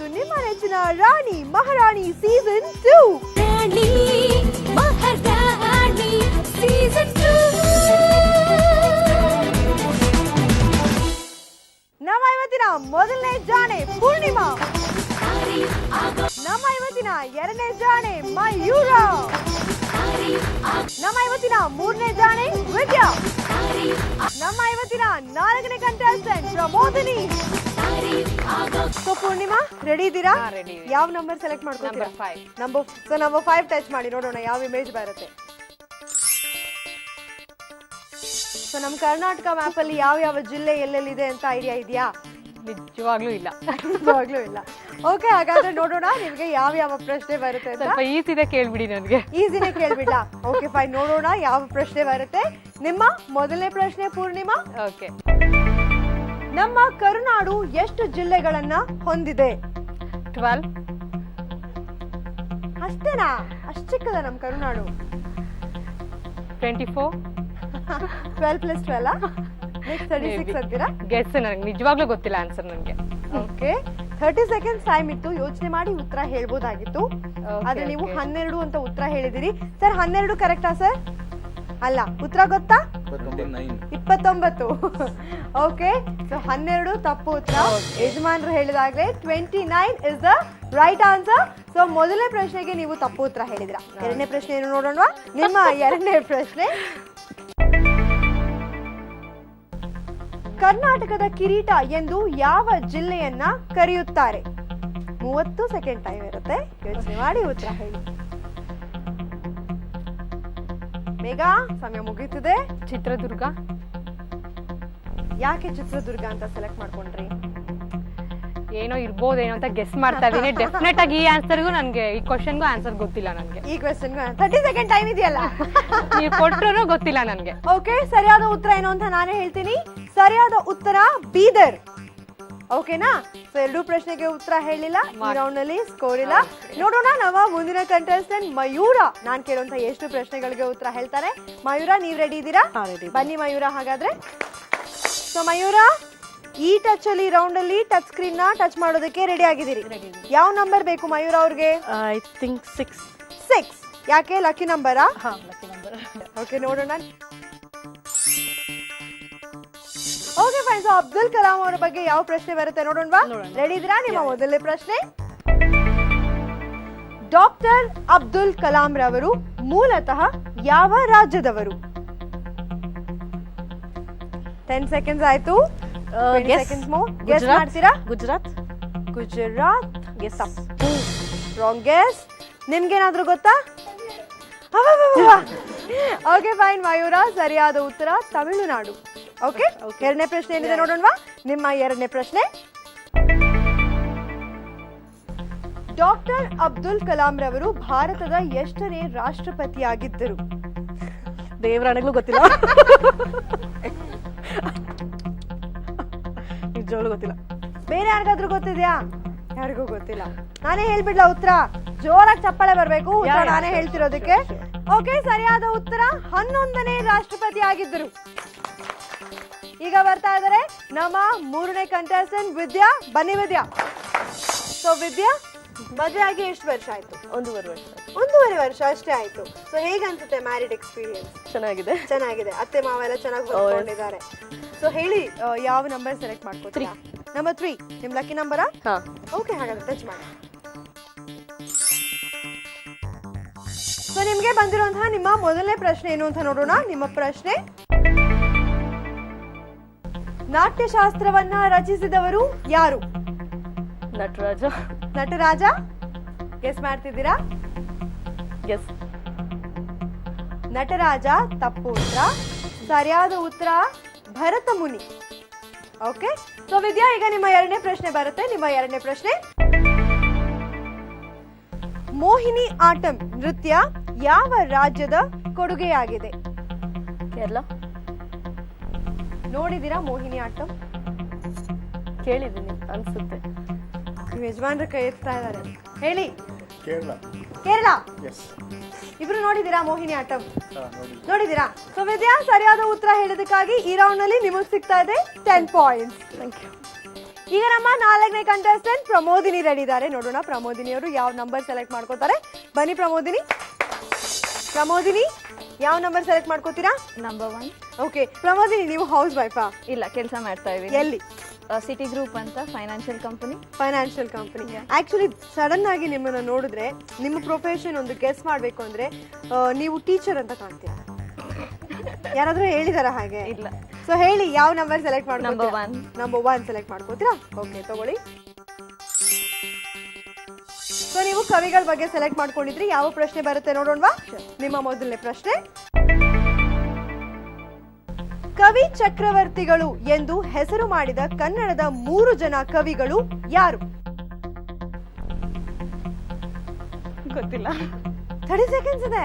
ಇದು ನಿಮ್ಮ ನೆಚ್ಚಿನ ರಾಣಿ ಮಹಾರಾಣಿ ಸೀಸನ್ 2. ರಾಣಿ ಮಹಾರಾಣಿ ಸೀಸನ್ 2. ನಮ್ಮ ಇವತ್ತಿನ ಮೊದಲನೇ ಜಾಣೆ ಪೂರ್ಣಿಮಾ. ನಮ್ಮ ಇವತ್ತಿನ ಎರಡನೇ ಜಾಣೆ ಮಯೂರ. ನಮ್ಮ ಇವತ್ತಿನ ಮೂರನೇ ಜಾಣೆ ವಿದ್ಯಾ. ನಮ್ಮ ಇವತ್ತಿನ ನಾಲ್ಕನೇ contestant Pramodini. So Purnima ready ಇದ್ದೀರಾ? ಯಾವ ನಂಬರ್ ಸೆಲೆಕ್ಟ್ ಮಾಡ್ಕೊತೀರಾ? ನಂಬರ್ 5 ಟಚ್ ಮಾಡಿ ನೋಡೋಣ ಯಾವ ಇಮೇಜ್ ಬರುತ್ತೆ. ಸೊ ನಮ್ಮ ಕರ್ನಾಟಕ ಮ್ಯಾಪ್ ಅಲ್ಲಿ ಯಾವ ಯಾವ ಜಿಲ್ಲೆ ಎಲ್ಲೆಲ್ಲಿದೆ ಅಂತ ಐಡಿಯಾ ಇದೆಯಾ? ನಿಜವಾಗ್ಲೂ ಇಲ್ಲ. ಓಕೆ, ಹಾಗಾದ್ರೆ ನೋಡೋಣ ನಿಮ್ಗೆ ಯಾವ ಯಾವ ಪ್ರಶ್ನೆ ಬರುತ್ತೆ ಅಂತ. ಸ್ವಲ್ಪ ಈಸಿದೆ ಕೇಳ್ಬಿಡಿ ನನಗೆ. ಈಸಿನೇ ಕೇಳ್ಬಿಡ್ಲಾ? ಓಕೆ ಫೈನ್, ನೋಡೋಣ ಯಾವ ಪ್ರಶ್ನೆ ಬರುತ್ತೆ. ನಿಮ್ಮ ಮೊದಲನೇ ಪ್ರಶ್ನೆ ಪೂರ್ಣಿಮಾ. ಓಕೆ, ನಮ್ಮ ಕರುನಾಡು ಎಷ್ಟು ಜಿಲ್ಲೆಗಳನ್ನ ಹೊಂದಿದೆ? 12. ಅಷ್ಟೇನಾ? ಅಷ್ಟು ಚಿಕ್ಕದ ನಮ್ಮ ಕರುನಾಡು? 24. 12 + 12 36 ಅಂತೀರಾ? ಗೆಸ್ ನನಗೆ ನಿಜವಾಗ್ಲೂ ಗೊತ್ತಿಲ್ಲ ಆನ್ಸರ್ ನನಗೆ. ಓಕೆ, 30 ಸೆಕೆಂಡ್ಸ್ ಟೈಮ್ ಇತ್ತು, ಯೋಚನೆ ಮಾಡಿ ಉತ್ತರ ಹೇಳ್ಬೋದಾಗಿತ್ತು. ಆದ್ರೆ ನೀವು 12 ಅಂತ ಉತ್ತರ ಹೇಳಿದಿರಿ. ಸರ್ 12 ಕರೆಕ್ಟಾ ಸರ್? ಅಲ್ಲ, ಉತ್ತರ ಗೊತ್ತಾ? 29. ಓಕೆ, ಸೊ 12 ತಪ್ಪು ಉತ್ತರ. ಯಜಮಾನ್ರು ಹೇಳಿದಾಗ್ಲೇ 29 is the right answer. So ಮೊದಲನೇ ಪ್ರಶ್ನೆಗೆ ನೀವು ತಪ್ಪು ಉತ್ತರ ಹೇಳಿದ್ರ. ಎರಡನೇ ಪ್ರಶ್ನೆ ಏನು ನೋಡೋಣ. ನಿಮ್ಮ ಎರಡನೇ ಪ್ರಶ್ನೆ, ಕರ್ನಾಟಕದ ಕಿರೀಟ ಎಂದು ಯಾವ ಜಿಲ್ಲೆಯನ್ನ ಕರೆಯುತ್ತಾರೆ? 30 ಸೆಕೆಂಡ್ ಟೈಮ್ ಇರುತ್ತೆ, ಯೋಚನೆ ಮಾಡಿ ಉತ್ತರ ಹೇಳಿ. ಬೇಗ, ಸಮಯ ಮುಗೀತಿದೆ. ಚಿತ್ರದುರ್ಗ. ಯಾಕೆ ಚಿತ್ರದುರ್ಗ ಅಂತ ಸೆಲೆಕ್ಟ್ ಮಾಡ್ಕೊಂಡ್ರಿ? ಏನೋ ಇರ್ಬೋದೇನೋ ಅಂತ ಗೆಸ್ ಮಾಡ್ತಾ ಇದೀನಿ. ಡೆಫಿನೆಟ್ ಆಗಿ ಈ ಆನ್ಸರ್ಗೂ ನನಗೆ, ಈ ಕ್ವಶನ್ಗೂ ಆನ್ಸರ್ ಗೊತ್ತಿಲ್ಲ ನನಗೆ. ಈ ಕ್ವೆಶ್ಚನ್ 30 ಸೆಕೆಂಡ್ ಟೈಮ್ ಇದೆಯಲ್ಲ, ನೀವು ಕೊಟ್ಟರು ಗೊತ್ತಿಲ್ಲ ನನಗೆ. ಓಕೆ, ಸರಿಯಾದ ಉತ್ತರ ಏನು ಅಂತ ನಾನೇ ಹೇಳ್ತೀನಿ. ಸರಿಯಾದ ಉತ್ತರ ಬೀದರ್. ಓಕೆನಾ? ಸೊ ಎರಡು ಪ್ರಶ್ನೆಗೆ ಉತ್ತರ ಹೇಳಿಲ್ಲ, ಈ ರೌಂಡ್ ನಲ್ಲಿ ಸ್ಕೋರ್ ಇಲ್ಲ. ನೋಡೋಣ ನಮ್ಮ ಮುಂದಿನ ಕಂಟೆಸ್ಟೆಂಟ್ ಮಯೂರ. ನಾನ್ ಕೇಳುವಂತ ಎಷ್ಟು ಪ್ರಶ್ನೆಗಳಿಗೆ ಉತ್ತರ ಹೇಳ್ತಾರೆ. ಮಯೂರ, ನೀವ್ ರೆಡಿ ಇದ್ದೀರಾ? ಬನ್ನಿ ಮಯೂರ ಹಾಗಾದ್ರೆ. ಸೊ ಮಯೂರ, ಈ ಟಚ್ ಅಲ್ಲಿ ರೌಂಡ್ ಅಲ್ಲಿ ಟಚ್ ಸ್ಕ್ರೀನ್ ನ ಟಚ್ ಮಾಡೋದಕ್ಕೆ ರೆಡಿ ಆಗಿದ್ದೀರಿ. ಯಾವ ನಂಬರ್ ಬೇಕು ಮಯೂರ ಅವ್ರಿಗೆ? I think 6. 6. ಯಾಕೆ? ಲಕ್ಕಿ ನಂಬರಾ? Lucky number. ಓಕೆ, ನೋಡೋಣ. Okay fine. So Abdul Kalam ಅವರ ಬಗ್ಗೆ ಯಾವ ಪ್ರಶ್ನೆ ಬರುತ್ತೆ ನೋಡೋಣವಾ? ರೆಡಿ ಇದ್ದೀರಾ? ನಿಮ್ಮ ಮೊದಲನೇ ಪ್ರಶ್ನೆ, ಡಾಕ್ಟರ್ ಅಬ್ದುಲ್ ಕಲಾಂ ರವರು ಮೂಲತಃ ಯಾವ ರಾಜ್ಯದವರು? 10 ಸೆಕೆಂಡ್ಸ್ ಆಯ್ತು. Seconds more. ಗೆಸ್ ಮಾಡ್ತೀರಾ? ಗುಜರಾತ್. Guess wrong guess. ನಿಮ್ಗೇನಾದ್ರೂ ಗೊತ್ತಾ? ಓಕೆ ಫೈನ್ ಮಯೂರ, ಸರಿಯಾದ ಉತ್ತರ ತಮಿಳುನಾಡು. ಓಕೆ, ಎರಡನೇ ಪ್ರಶ್ನೆ ಏನಿದೆ ನೋಡೋಣವಾ? ನಿಮ್ಮ ಎರಡನೇ ಪ್ರಶ್ನೆ, ಡಾಕ್ಟರ್ ಅಬ್ದುಲ್ ಕಲಾಂ ರವರು ಭಾರತದ ಎಷ್ಟನೇ ರಾಷ್ಟ್ರಪತಿಯಾಗಿದ್ದರು? ದೇವರಾಣೆಗಳು ಗೊತ್ತಿಲ್ಲ. ನಿಜವಾಗ್ಲೂ ಗೊತ್ತಿಲ್ಲ. ಬೇರೆ ಯಾರಿಗಾದ್ರೂ ಗೊತ್ತಿದ್ಯಾ? ಯಾರಿಗೂ ಗೊತ್ತಿಲ್ಲ. ನಾನೇ ಹೇಳ್ಬಿಡ್ಲಾ ಉತ್ತರ? ಜೋರಾಗಿ ಚಪ್ಪಾಳೆ ಬರ್ಬೇಕು, ಉತ್ತರ ನಾನೇ ಹೇಳ್ತಿರೋದಕ್ಕೆ. ಓಕೆ, ಸರಿಯಾದ ಉತ್ತರ 11ನೇ ರಾಷ್ಟ್ರಪತಿ ಆಗಿದ್ದರು. ಈಗ ಬರ್ತಾ ಇದಾರೆ ನಮ್ಮ ಮೂರನೇ ಕಂಟೆಸ್ಟೆಂಟ್ ವಿದ್ಯಾ. ಬನ್ನಿ ವಿದ್ಯಾ. ಸೊ ವಿದ್ಯಾ, ಮದುವೆ ಆಗಿ ಎಷ್ಟು ವರ್ಷ ಆಯ್ತು? 1.5 ವರ್ಷ. 1.5 ವರ್ಷ ಅಷ್ಟೇ ಆಯ್ತು. ಸೊ ಹೇಗನ್ಸುತ್ತೆ ಮ್ಯಾರಿಡ್ ಎಕ್ಸ್ಪೀರಿಯನ್ಸ್? ಚೆನ್ನಾಗಿದೆ. ಅತ್ತೆ ಮಾವ ಎಲ್ಲ ಚೆನ್ನಾಗಿ ಬರ್ಕೊಂಡಿದ್ದಾರೆ. ಸೊ ಹೇಳಿ, ಯಾವ ನಂಬರ್ ಸೆಲೆಕ್ಟ್ ಮಾಡ್ಕೊತೀರಾ? ನಂಬರ್ 3 ನಿಮ್ ಲಕ್ಕಿ ನಂಬರಾ? ಓಕೆ, ಹಾಗಾದ್ರೆ ಟಚ್ ಮಾಡಿ. ಸೊ ನಿಮ್ಗೆ ಬಂದಿರುವಂತಹ ನಿಮ್ಮ ಮೊದಲನೇ ಪ್ರಶ್ನೆ ಏನು ಅಂತ ನೋಡೋಣ. ನಿಮ್ಮ ಪ್ರಶ್ನೆ, ನಾಟ್ಯಶಾಸ್ತ್ರವನ್ನ ರಚಿಸಿದವರು ಯಾರು? ನಟರಾಜ. ಗೆಸ್ ಮಾಡ್ತಿದ್ದೀರಾ? ಗೆಸ್. ನಟರಾಜ ತಪ್ಪು ಉತ್ತರ. ಸರಿಯಾದ ಉತ್ತರ ಭರತ ಮುನಿ. ಓಕೆ, ಸೊ ವಿದ್ಯಾ, ಈಗ ನಿಮ್ಮ ಎರಡನೇ ಪ್ರಶ್ನೆ ಬರುತ್ತೆ. ನಿಮ್ಮ ಎರಡನೇ ಪ್ರಶ್ನೆ, ಮೋಹಿನಿ ಆಟಂ ನೃತ್ಯ ಯಾವ ರಾಜ್ಯದ ಕೊಡುಗೆಯಾಗಿದೆ? ಕೇರಳ. ನೋಡಿದೀರಾ ಮೋಹಿನಿ ಆಟಂ? ಕೇಳಿದ್ದೀನಿ ಅನ್ಸುತ್ತೆ. ಯಜಮಾನ್ರ ಕೈ ಎತ್ತಾ ಇದ್ದಾರೆ. ಹೇಳಿ. ಕೇರಳ. ಇಬ್ರು ನೋಡಿದೀರಾ ಮೋಹಿನಿ ಆಟಂ? ನೋಡಿದೀರಾ? ಸೊ ವಿದ್ಯಾ, ಸರಿಯಾದ ಉತ್ತರ ಹೇಳಿದಕ್ಕಾಗಿ ಈ ರೌಂಡ್ ನಲ್ಲಿ ನಿಮಗೆ ಸಿಗ್ತಾ ಇದೆ 10 ಪಾಯಿಂಟ್ಸ್. Thank you. ಈಗ ನಮ್ಮ 4ನೇ ಕಂಟೆಸ್ಟೆಂಟ್ ಪ್ರಮೋದಿನಿ ರೆಡಿ ಇದ್ದಾರೆ. ನೋಡೋಣ ಪ್ರಮೋದಿನಿ ಅವರು ಯಾವ ನಂಬರ್ ಸೆಲೆಕ್ಟ್ ಮಾಡ್ಕೋತಾರೆ. ಬನ್ನಿ ಪ್ರಮೋದಿನಿ. ಪ್ರಮೋದಿನಿ ಯಾವ ನಂಬರ್ ಸೆಲೆಕ್ಟ್ ಮಾಡ್ಕೋತೀರಾ? ನಂಬರ್ 1. ಓಕೆ ಪ್ರಮೋದಿನಿ, ನೀವು ಹೌಸ್ ವೈಫಾ? ಇಲ್ಲ, ಕೆಲಸ ಮಾಡ್ತಾ ಇದೀನಿ. ಎಲ್ಲಿ? ಸಿಟಿ ಗ್ರೂಪ್ ಅಂತ financial company. Financial company. Actually sudden ಆಗಿ ನಿಮ್ಮನ್ನ ನೋಡಿದ್ರೆ ನಿಮ್ಮ ಪ್ರೊಫೆಷನ್ ಒಂದು ಗೆಸ್ ಮಾಡ್ಬೇಕು ಅಂದ್ರೆ ನೀವು ಟೀಚರ್ ಅಂತ ಕಾಣ್ತೀರಾ. ಯಾರಾದ್ರೂ ಹೇಳಿದಾರ ಹಾಗೆ? ಇಲ್ಲ. ಸೊ ಹೇಳಿ, ಯಾವ ನಂಬರ್ ಸೆಲೆಕ್ಟ್ ಮಾಡ್ಕೋತೀರಾ? Number 1. ನಂಬರ್ 1 ಸೆಲೆಕ್ಟ್ ಮಾಡ್ಕೋತೀರಾ? ಓಕೆ ತಗೊಳ್ಳಿ. ಸೊ ನೀವು ಕವಿಗಳ ಬಗ್ಗೆ ಸೆಲೆಕ್ಟ್ ಮಾಡ್ಕೊಂಡಿದ್ರಿ. ಯಾವ ಪ್ರಶ್ನೆ ಬರುತ್ತೆ ನೋಡೋಣವಾ? ನಿಮ್ಮ ಮೊದಲನೇ ಪ್ರಶ್ನೆ, ಕವಿ ಚಕ್ರವರ್ತಿಗಳು ಎಂದು ಹೆಸರು ಮಾಡಿದ ಕನ್ನಡದ 3 ಜನ ಕವಿಗಳು ಯಾರು? ಗೊತ್ತಿಲ್ಲ. 30 ಸೆಕೆಂಡ್ಸ್ ಇದೆ,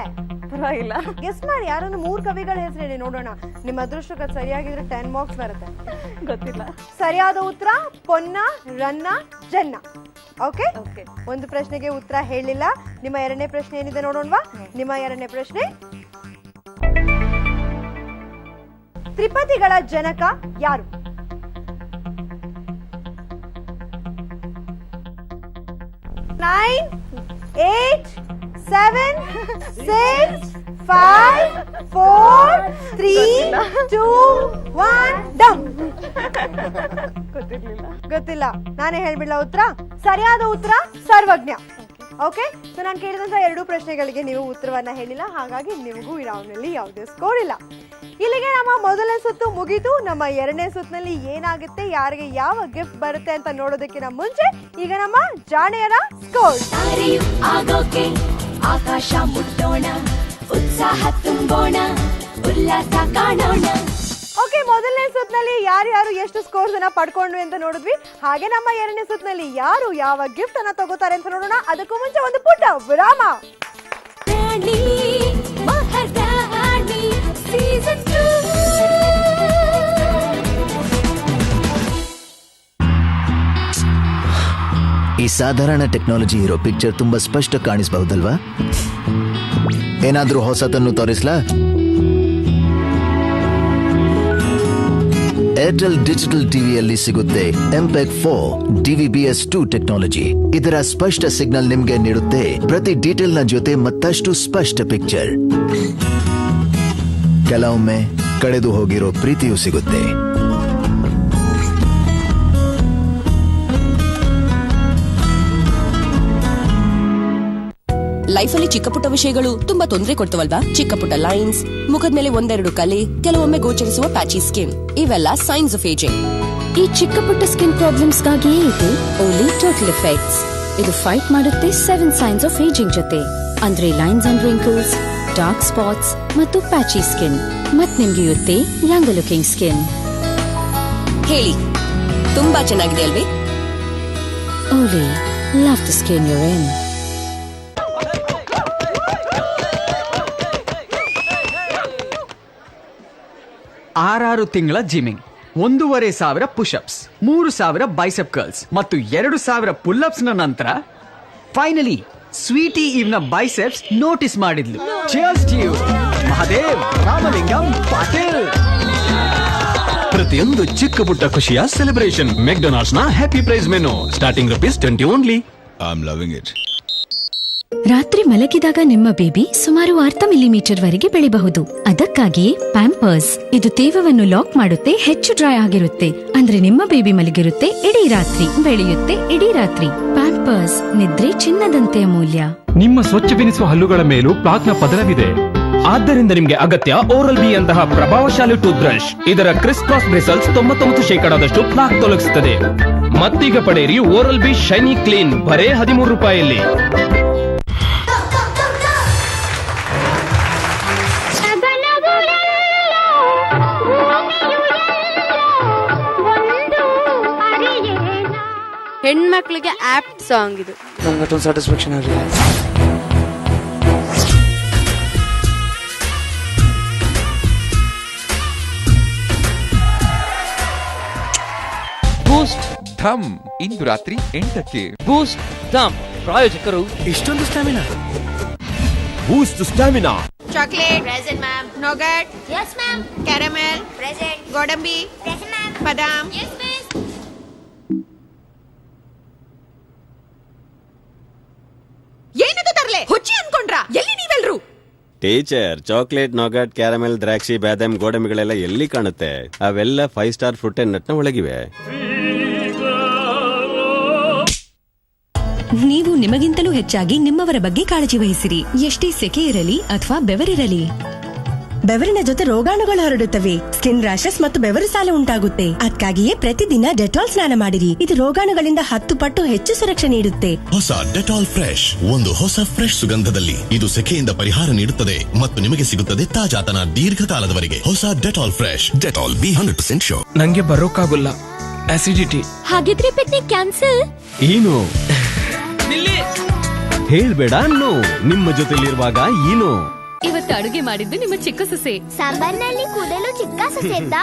ಪರವಾಗಿಲ್ಲ. ಗೆಸ್ ಮಾಡಿ. ಯಾರೊಂದು 3 ಕವಿಗಳ ಹೆಸರು ಹೇಳಿ ನೋಡೋಣ. ನಿಮ್ಮ ಅದೃಷ್ಟಕ್ಕೆ ಸರಿಯಾಗಿದ್ರೆ 10 ಮಾರ್ಕ್ಸ್ ಬರುತ್ತೆ. ಗೊತ್ತಿಲ್ಲ. ಸರಿಯಾದ ಉತ್ತರ ಪೊನ್ನ, ರನ್ನ, ಜನ್ನ. Okay, okay. ಒಂದು ಪ್ರಶ್ನೆಗೆ ಉತ್ತರ ಹೇಳಿಲ್ಲ. ನಿಮ್ಮ 2ನೇ ಪ್ರಶ್ನೆ ಏನಿದೆ ನೋಡೋಣವಾ? ನಿಮ್ಮ 2ನೇ ಪ್ರಶ್ನೆ, ತ್ರಿಪದಿಗಳ ಜನಕ ಯಾರು? ನೈನ್, 8, 7, 6, 5, 4, 3, 2, 1 ಡಮ್. ಗೊತ್ತಿರ್ಲಿಲ್ಲ. ಗೊತ್ತಿಲ್ಲ. ನಾನೇ ಹೇಳ್ಬಿಡ್ಲ ಉತ್ತರ? ಸರಿಯಾದ ಉತ್ತರ ಸರ್ವಜ್ಞ. ಓಕೆ, ಸೊ ನಾನು ಕೇಳಿದಂತ 2 ಪ್ರಶ್ನೆಗಳಿಗೆ ನೀವು ಉತ್ತರವನ್ನ ಹೇಳಿಲ್ಲ, ಹಾಗಾಗಿ ನಿಮಗೂ ಈ ರೌಂಡ್ ನಲ್ಲಿ ಯಾವುದೇ ಸ್ಕೋರ್ ಇಲ್ಲ. ಇಲ್ಲಿಗೆ ನಮ್ಮ ಮೊದಲನೇ ಸುತ್ತು ಮುಗಿತು. ನಮ್ಮ 2ನೇ ಸುತ್ತಿನಲ್ಲಿ ಏನಾಗುತ್ತೆ, ಯಾರಿಗೆ ಯಾವ ಗಿಫ್ಟ್ ಬರುತ್ತೆ ಅಂತ ನೋಡೋದಕ್ಕಿಂತ ಮುಂಚೆ ಈಗ ನಮ್ಮ ಜಾಣೆಯರ ಸ್ಕೋರ್. ತಾರೆಯು ಆಗೋಕೆ ಆಕಾಶ ಮುಟ್ಟೋಣ, ಉತ್ಸಾಹ ತುಂಬೋಣ, ಉಲ್ಲಾಸ ಕಾಣೋಣ. ಓಕೆ, ಮೊದಲನೇ ಸುತ್ತಿನಲ್ಲಿ ಯಾರ್ಯಾರು ಎಷ್ಟು ಸ್ಕೋರ್ಸ್ ಅನ್ನ ಪಡ್ಕೊಂಡ್ವಿ ಅಂತ ನೋಡಿದ್ವಿ. ಹಾಗೆ ನಮ್ಮ 2ನೇ ಸುತ್ತಿನಲ್ಲಿ ಯಾರು ಯಾವ ಗಿಫ್ಟ್ ಅನ್ನ ತಗೋತಾರೆ ಅಂತ ನೋಡೋಣ. ಅದಕ್ಕೂ ಮುಂಚೆ ಒಂದು ಪುಟ್ಟ ವಿರಾಮ. ರಾಣಿ ಮಹಾರಾಣಿ ಸೀಸನ್ 2. ಈ ಸಾಧಾರಣ ಟೆಕ್ನಾಲಜಿ ಇರೋ ಪಿಕ್ಚರ್ ತುಂಬಾ ಸ್ಪಷ್ಟ ಕಾಣಿಸಬಹುದಲ್ವಾ? ಏನಾದ್ರೂ ಹೊಸತನ್ನು ತೋರಿಸ್ಲಾ? ಏರ್ಟೆಲ್ ಡಿಜಿಟಲ್ ಟಿವಿಯಲ್ಲಿ ಸಿಗುತ್ತೆ MPEG 4 DVB-S2 ಟೆಕ್ನಾಲಜಿ. ಇದರ ಸ್ಪಷ್ಟ ಸಿಗ್ನಲ್ ನಿಮ್ಗೆ ನೀಡುತ್ತೆ ಪ್ರತಿ ಡೀಟೇಲ್ ನ ಜೊತೆ ಮತ್ತಷ್ಟು ಸ್ಪಷ್ಟ ಪಿಕ್ಚರ್. ಕೆಲವೊಮ್ಮೆ ಕಳೆದು ಹೋಗಿರೋ ಪ್ರೀತಿಯೂ ಸಿಗುತ್ತೆ. ಲೈಫಲ್ಲಿ ಚಿಕ್ಕ ಪುಟ್ಟ ವಿಷಯಗಳು ತುಂಬಾ ತೊಂದರೆ ಕೊಡ್ತವಲ್ವಾ? ಚಿಕ್ಕ ಪುಟ್ಟ ಲೈನ್ಸ್, ಮುಖದ ಮೇಲೆ 1-2 ಕಲೆ, ಕೆಲವೊಮ್ಮೆ ಗೋಚರಿಸುವ ಪ್ಯಾಚಿ ಸ್ಕಿನ್, ಇವೆಲ್ಲ ಸೈನ್ಸ್ ಆಫ್ ಏಜಿಂಗ್. ಈ ಚಿಕ್ಕ ಪುಟ್ಟ ಸ್ಕಿನ್ ಪ್ರಾಬ್ಲಮ್ಸ್ ಗಾಗಿಯೇ ಇದೆ ಓಲಿ ಟೋಟಲ್ ಎಫೆಕ್ಟ್ಸ್. ಇದು ಫೈಟ್ ಮಾಡುತ್ತೆ 7 ಸೈನ್ಸ್ ಆಫ್ ಏಜಿಂಗ್ ಜೊತೆ, ಅಂದ್ರೆ lines and wrinkles, dark spots ಮತ್ತು ಪ್ಯಾಚಿ ಸ್ಕಿನ್. ಮತ್ ನಿಮ್ಗೆ ಇರುತ್ತೆ ಯಂಗ್ ಲುಕಿಂಗ್ ಸ್ಕಿನ್. ಹೇಳಿ, ತುಂಬಾ ಚೆನ್ನಾಗಿದೆ ಅಲ್ವೇ? Olay, love the skin you're in. 6 ತಿಂಗಳ ಜಿಮ್ಮಿಂಗ್, 1,500 ಪುಷಪ್ಸ್, 3,000 ಬೈಸೆಪ್ ಕರ್ಲ್ಸ್ ಮತ್ತು 2,000 ಪುಲ್ಅಪ್ಸ್ ನ ನಂತರ ಫೈನಲಿ ಸ್ವೀಟಿ ಇವ್ನ ಬೈಸೆಪ್ಸ್ ನೋಟಿಸ್ ಮಾಡಿದ್ಲು. Cheers to you Mahadev Ramalingam Patil. ಪ್ರತಿಯೊಂದು ಚಿಕ್ಕ ಪುಟ್ಟ ಖುಷಿಯ ಸೆಲೆಬ್ರೇಷನ್. ಮೆಕ್ಡೊನಾಲ್ಡ್ಸ್ ನ happy price menu starting ₹20 only. I am loving it. ರಾತ್ರಿ ಮಲಗಿದಾಗ ನಿಮ್ಮ ಬೇಬಿ ಸುಮಾರು 6 ಮಿಲಿಮೀಟರ್ ವರೆಗೆ ಬೆಳೆಯಬಹುದು. ಅದಕ್ಕಾಗಿಯೇ ಪ್ಯಾಂಪರ್ಸ್ ಇದು ತೇವವನ್ನು ಲಾಕ್ ಮಾಡುತ್ತೆ, ಹೆಚ್ಚು ಡ್ರೈ ಆಗಿರುತ್ತೆ. ಅಂದ್ರೆ ನಿಮ್ಮ ಬೇಬಿ ಮಲಗಿರುತ್ತೆ ಇಡೀ ರಾತ್ರಿ, ಬೆಳೆಯುತ್ತೆ ಇಡೀ ರಾತ್ರಿ. ಪ್ಯಾಂಪರ್ಸ್, ನಿದ್ರೆ ಚಿನ್ನದಂತೆ ಅಮೂಲ್ಯ. ನಿಮ್ಮ ಸ್ವಚ್ಛವೆನಿಸುವ ಹಲ್ಲುಗಳ ಮೇಲೂ ಪ್ಲಾಕ್ನ ಪದರವಿದೆ. ಆದ್ದರಿಂದ ನಿಮಗೆ ಅಗತ್ಯ ಓರಲ್ ಬಿ ಅಂತಹ ಪ್ರಭಾವಶಾಲಿ ಟೂತ್ ಬ್ರಷ್. ಇದರ ಕ್ರಿಸ್ ಕ್ರಾಸ್ ಬ್ರಿಸಲ್ಸ್ 99% ಪ್ಲಾಕ್ ತೊಲಗಿಸುತ್ತದೆ. ಮತ್ತೀಗ ಪಡೆಯಿರಿ ಓರಲ್ ಬಿ ಶೈನಿ ಕ್ಲೀನ್ ಬರೇ ₹13. ಹೆಣ್ಮಕ್ಳಿಗೆ ಆಪ್ಟ್ ಸಾಂಗ್ ಇದು. ನಂಗೆ ಸ್ಯಾಟಿಸ್ಫ್ಯಾಕ್ಷನ್ ಆಗಲಿಲ್ಲ. ಬೂಸ್ಟ್ ಧಮ್ ಇಂದು ರಾತ್ರಿ 8ಕ್ಕೆ. ಬೂಸ್ಟ್ ಧಮ್ ಪ್ರಾಯೋಜಕರು ಇಷ್ಟೊಂದು stamina. Boost stamina. Chocolate present ma'am. Nougat yes ma'am. Caramel present. ಗೋಡಂಬಿ ಪ್ರೆಸೆಂಟ್ ಮ್ಯಾಮ್. ಬಾದಾಮ್ yes miss. Teacher, chocolate, nougat, caramel, ದ್ರಾಕ್ಷಿ, ಬಾದಾಮ್, ಗೋಡಂಬಿಗಳೆಲ್ಲ ಎಲ್ಲಿ ಕಾಣುತ್ತೆ? ಅವೆಲ್ಲ 5 ಸ್ಟಾರ್ ಫ್ರೂಟ್ ಅಂಡ್ ನಟ್ನ ಒಳಗಿವೆ. ನೀವು ನಿಮಗಿಂತಲೂ ಹೆಚ್ಚಾಗಿ ನಿಮ್ಮವರ ಬಗ್ಗೆ ಕಾಳಜಿ ವಹಿಸಿರಿ. ಎಷ್ಟೇ ಸೆಕೆ ಇರಲಿ ಅಥವಾ ಬೆವರಿರಲಿ, ಬೆವರಿನ ಜೊತೆ ರೋಗಾಣುಗಳು ಹರಡುತ್ತವೆ. ಸ್ಕಿನ್ ರ್ಯಾಷಸ್ ಮತ್ತು ಬೆವರು ಸಾಲ ಉಂಟಾಗುತ್ತೆ. ಅದಕ್ಕಾಗಿಯೇ ಪ್ರತಿದಿನ ಡೆಟಾಲ್ ಸ್ನಾನ ಮಾಡಿರಿ. ಇದು ರೋಗಾಣುಗಳಿಂದ 10 ಪಟ್ಟು ಹೆಚ್ಚು ಸುರಕ್ಷೆ ನೀಡುತ್ತೆ. ಹೊಸ ಡೆಟಾಲ್ ಫ್ರೆಶ್, ಒಂದು ಹೊಸ ಫ್ರೆಶ್ ಸುಗಂಧದಲ್ಲಿ. ಇದು ಸೆಕೆಯಿಂದ ಪರಿಹಾರ ನೀಡುತ್ತದೆ ಮತ್ತು ನಿಮಗೆ ಸಿಗುತ್ತದೆ ತಾಜಾತನ ದೀರ್ಘಕಾಲದವರೆಗೆ. ಹೊಸ Dettol fresh. Dettol B 100% show. ನಂಗೆ ಬರೋಕ್ಕಾಗಲ್ಲ, ಆಸಿಡಿಟಿ. ಹಾಗಿದ್ರೆ ಪಿಕ್ನಿಕ್ ಕ್ಯಾನ್ಸಲ್. ಏನು ಹೇಳ್ಬೇಡ, ನೋ. ನಿಮ್ಮ ಜೊತೆಲಿರುವಾಗ ಏನು? ಇವತ್ತು ಅಡುಗೆ ಮಾಡಿದ್ದು ನಿಮ್ಮ ಚಿಕ್ಕ ಸೊಸೆ. ಸಾಂಬಾರ್ನಲ್ಲಿ ಕೂದಲು ಚಿಕ್ಕ ಸೊಸೆದ್ದ.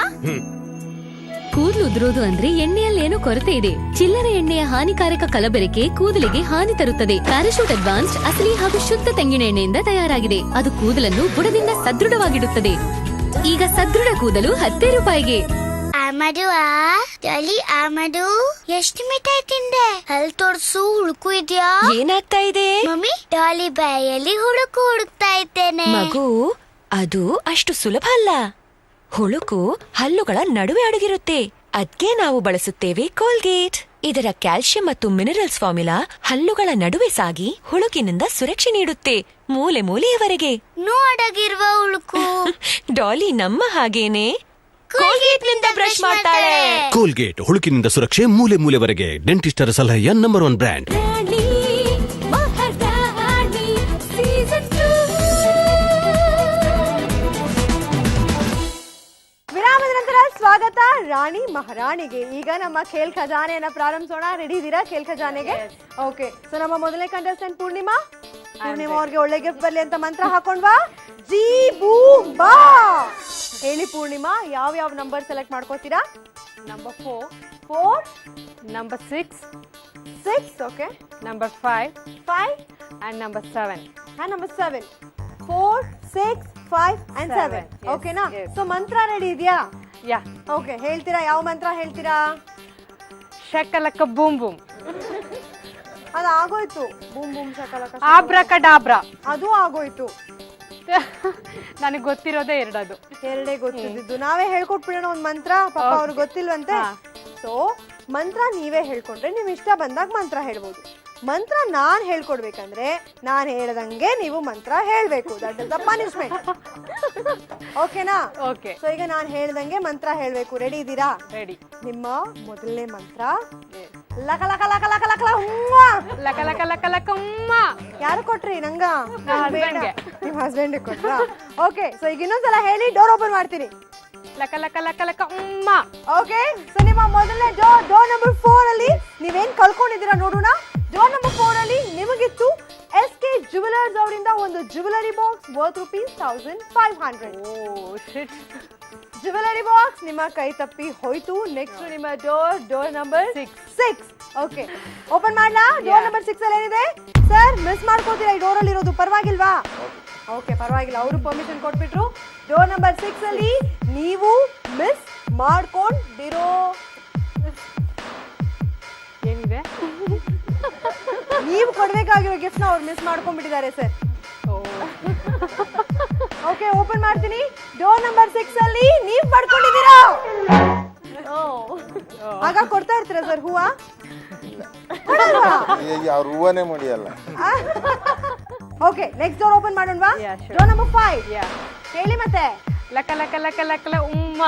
ಕೂದಲು ಉದುರೋದು ಅಂದ್ರೆ ಎಣ್ಣೆಯಲ್ಲಿ ಏನೋ ಕೊರತೆ ಇದೆ. ಚಿಲ್ಲರೆ ಎಣ್ಣೆಯ ಹಾನಿಕಾರಕ ಕಲಬೆರಕೆ ಕೂದಲಿಗೆ ಹಾನಿ ತರುತ್ತದೆ. ಪ್ಯಾರಾಶೂಟ್ ಅಡ್ವಾನ್ಸ್ಡ್ ಅಸಲಿ ಹಾಗೂ ಶುದ್ಧ ತೆಂಗಿನ ಎಣ್ಣೆಯಿಂದ ತಯಾರಾಗಿದೆ. ಅದು ಕೂದಲನ್ನು ಬುಡದಿಂದ ಸದೃಢವಾಗಿಡುತ್ತದೆ. ಈಗ ಸದೃಢ ಕೂದಲು 10 ರೂಪಾಯಿಗೆ. ಆಮದು ಆಮದು ಎಷ್ಟು ಮಿಠಾಯಿ ತಿಂದೆ? ಅಲ್ಲಿ ತೋರ್ಸು, ಹುಡುಕು ಇದ್ಯಾ? ಏನಾಗ್ತಾ ಇದೆ ಮಮ್ಮಿ? ಡಾಲಿ ಬಾಯಲ್ಲಿ ಹುಡುಕ್ತಾ ಇದ್ದೇನೆ. ಮಗು, ಅದು ಅಷ್ಟು ಸುಲಭ ಅಲ್ಲ. ಹುಳುಕು ಹಲ್ಲುಗಳ ನಡುವೆ ಅಡಗಿರುತ್ತೆ. ಅದ್ಕೆ ನಾವು ಬಳಸುತ್ತೇವೆ ಕೋಲ್ಗೇಟ್. ಇದರ ಕ್ಯಾಲ್ಸಿಯಂ ಮತ್ತು ಮಿನರಲ್ಸ್ ಫಾರ್ಮುಲಾ ಹಲ್ಲುಗಳ ನಡುವೆ ಸಾಗಿ ಹುಳುಕಿನಿಂದ ಸುರಕ್ಷೆ ನೀಡುತ್ತೆ, ಮೂಲೆ ಮೂಲೆಯವರೆಗೆ. ಅಡಗಿರುವ ಹುಳುಕು. ಡಾಲಿ ನಮ್ಮ ಹಾಗೇನೆ ಕೋಲ್ಗೇಟ್ ನಿಂದ ಬ್ರಷ್ ಮಾಡ್ತಾಳೆ. ಕೋಲ್ಗೇಟ್, ಹುಳುಕಿನಿಂದ ಸುರಕ್ಷೆ ಮೂಲೆ ಮೂಲೆವರೆಗೆ. ಡೆಂಟಿಸ್ಟರ ಸಲಹೆಯ ನಂಬರ್ 1 ಬ್ರ್ಯಾಂಡ್. ವಿರಾಮದ ನಂತರ ಸ್ವಾಗತ ರಾಣಿ ಮಹಾರಾಣಿಗೆ. ಈಗ ನಮ್ಮ ಖೇಲ್ ಖಜಾನೆಯನ್ನ ಪ್ರಾರಂಭಿಸೋಣ. ರೆಡಿ ಇದ್ದೀರಾ ಖೇಲ್ ಖಜಾನೆಗೆ? ಓಕೆ, ಸೊ ನಮ್ಮ ಮೊದಲನೇ ಕಂಟೆಸ್ಟೆಂಟ್ ಪೂರ್ಣಿಮಾ ಅವ್ರಿಗೆ ಒಳ್ಳೆ ಗಿಫ್ಟ್ ಬರ್ಲಿ ಅಂತ ಮಂತ್ರ ಹಾಕೊಂಡ್ವಾ. ಜಿ ಬೂಮ್ ಬಾ. ಹೇಳಿ ಪೂರ್ಣಿಮಾ, ಯಾವ ನಂಬರ್ ಸೆಲೆಕ್ಟ್ ಮಾಡ್ಕೋತೀರಾ? Number 4, 4, number 6, 6, okay, number 5, 5 and number 7. Number 7. 4, 6, 5 and 7. ಓಕೆನಾ? ಸೊ ಮಂತ್ರ ರೆಡಿ ಇದೆಯಾ? ಯಾ. ಓಕೆ, ಹೇಳ್ತೀರಾ? ಯಾವ ಮಂತ್ರ ಹೇಳ್ತೀರಾ? ಶಕಲಕ ಬೂಮ್ ಬೂಮ್. ಅದು ಆಗೋಯ್ತು. ಬೂಮ್ ಬೂಮ್ ಶಕಲಕ. ಆಬ್ರಕಡಾಬ್ರಾ. ಅದು ಆಗೋಯ್ತು. ನನಗೆ ಗೊತ್ತಿರೋದೇ ಎರಡೇ ಗೊತ್ತಿದ್ದು. ನಾವೇ ಹೇಳ್ಕೊಟ್ಬಿಡೋಣ ಒಂದ್ ಮಂತ್ರ. ಪಾಪ ಅವ್ರಿಗೆ ಗೊತ್ತಿಲ್ವಂತೆ. ಸೊ ಮಂತ್ರ ನೀವೇ ಹೇಳ್ಕೊಂಡ್ರೆ ನಿಮ್ ಇಷ್ಟ ಬಂದಾಗ ಮಂತ್ರ ಹೇಳ್ಬೋದು. ಮಂತ್ರ ನಾನ್ ಹೇಳ್ಕೊಡ್ಬೇಕಂದ್ರೆ ನಾನ್ ಹೇಳ್ದಂಗೆ ನೀವು ಮಂತ್ರ ಹೇಳ್ಬೇಕು. That is the punishment. ಓಕೆನಾ? ಓಕೆ. ಸೊ ಈಗ ನಾನ್ ಹೇಳ್ದಂಗೆ ಮಂತ್ರ ಹೇಳ್ಬೇಕು. ರೆಡಿ ಇದ್ದೀರಾ? ರೆಡಿ. ನಿಮ್ಮ ಮೊದಲನೇ ಮಂತ್ರ ಲಕ ಲಕ ಲಕ ಲಕ ಲಕ ಲಕ ಲಕ ಲಕ ಲಕ ಉಮ್ಮ. ಯಾರು ಕೊಟ್ರಿ? ನಂಗ? ಹಸ್ಬೆಂಡ್ಗೆ. ನಿಮ್ ಹಸ್ಬೆಂಡ್ ಕೊಟ್ರಾ? ಓಕೆ, ಸೊ ಈಗ ಇನ್ನೊಂದ್ಸಲ ಹೇಳಿ, ಡೋರ್ ಓಪನ್ ಮಾಡ್ತೀನಿ. ಲಕ ಲಕ ಲಕ ಲಕ ಉಮ್ಮ. ಓಕೆ, ಸೊ ನಿಮ್ಮ ಮೊದಲನೇ ಡೋರ್ ನಂಬರ್ 4 ಅಲ್ಲಿ ನೀವೇನ್ ಕಳ್ಕೊಂಡಿದ್ದೀರಾ ನೋಡೋಣ. ಡೋರ್ ನಂಬರ್ 4 ಅಲ್ಲಿ ನಿಮಗಿತ್ತು SK ಜುವೆಲರ್ಸ್ ಅವರಿಂದ ಒಂದು jewellery box worth ₹1500. Jewellery box ನಿಮ್ಮ ಕೈ ತಪ್ಪಿ ಹೋಯ್ತು. ನೆಕ್ಸ್ಟ್ ನಿಮ್ಮ ಡೋರ್ ನಂಬರ್ 6. ಓಕೆ, ಓಪನ್ ಮಾಡ್ಲಾ? ಡೋರ್ ನಂಬರ್ 6 ಅಲ್ಲಿ ಏನಿದೆ ಸರ್? ಮಿಸ್ ಮಾಡ್ಕೋತೀರಾ ಈ ಡೋರ್ ಅಲ್ಲಿ ಇರೋದು? ಪರವಾಗಿಲ್ವಾ? ಓಕೆ, ಪರವಾಗಿಲ್ಲ, ಅವರು ಪರ್ಮಿಷನ್ ಕೊಟ್ಬಿಟ್ರು. ಡೋರ್ ನಂಬರ್ 6 ಅಲ್ಲಿ ನೀವು ಮಿಸ್ ಮಾಡ್ಕೊಂಡಿರೋ ಏನಿದೆ? ನೀವು ಕೊಡ್ಬೇಕಾಗಿರೋ ಗಿಫ್ಟ್ ನ ಅವ್ರು ಮಿಸ್ ಮಾಡ್ಕೊಂಡ್ಬಿಟ್ಟಿದ್ದಾರೆ ಸರ್. ಓಕೆ, ಓಪನ್ ಮಾಡ್ತೀನಿ. ಡೋರ್ ನಂಬರ್ 6 ಅಲ್ಲಿ ನೀವು ಪಡ್ಕೊಂಡಿದ್ದೀರಾ. ಆಗ ಕೊಡ್ತಾ ಇರ್ತೀರಾ ಸರ್ ಹೂವ? ಅವ್ರ ಹೂವನೇ ಮುಡಿಯಲ್ಲ. ಓಕೆ, ನೆಕ್ಸ್ಟ್ ಡೋರ್ ಓಪನ್ ಮಾಡೋಣವಾ? ಡೋರ್ ನಂಬರ್ 5 ಹೇಳಿ ಮತ್ತೆ. ಲಕ ಲಕ ಲಕ ಲಕ ಉಮ್ಮ.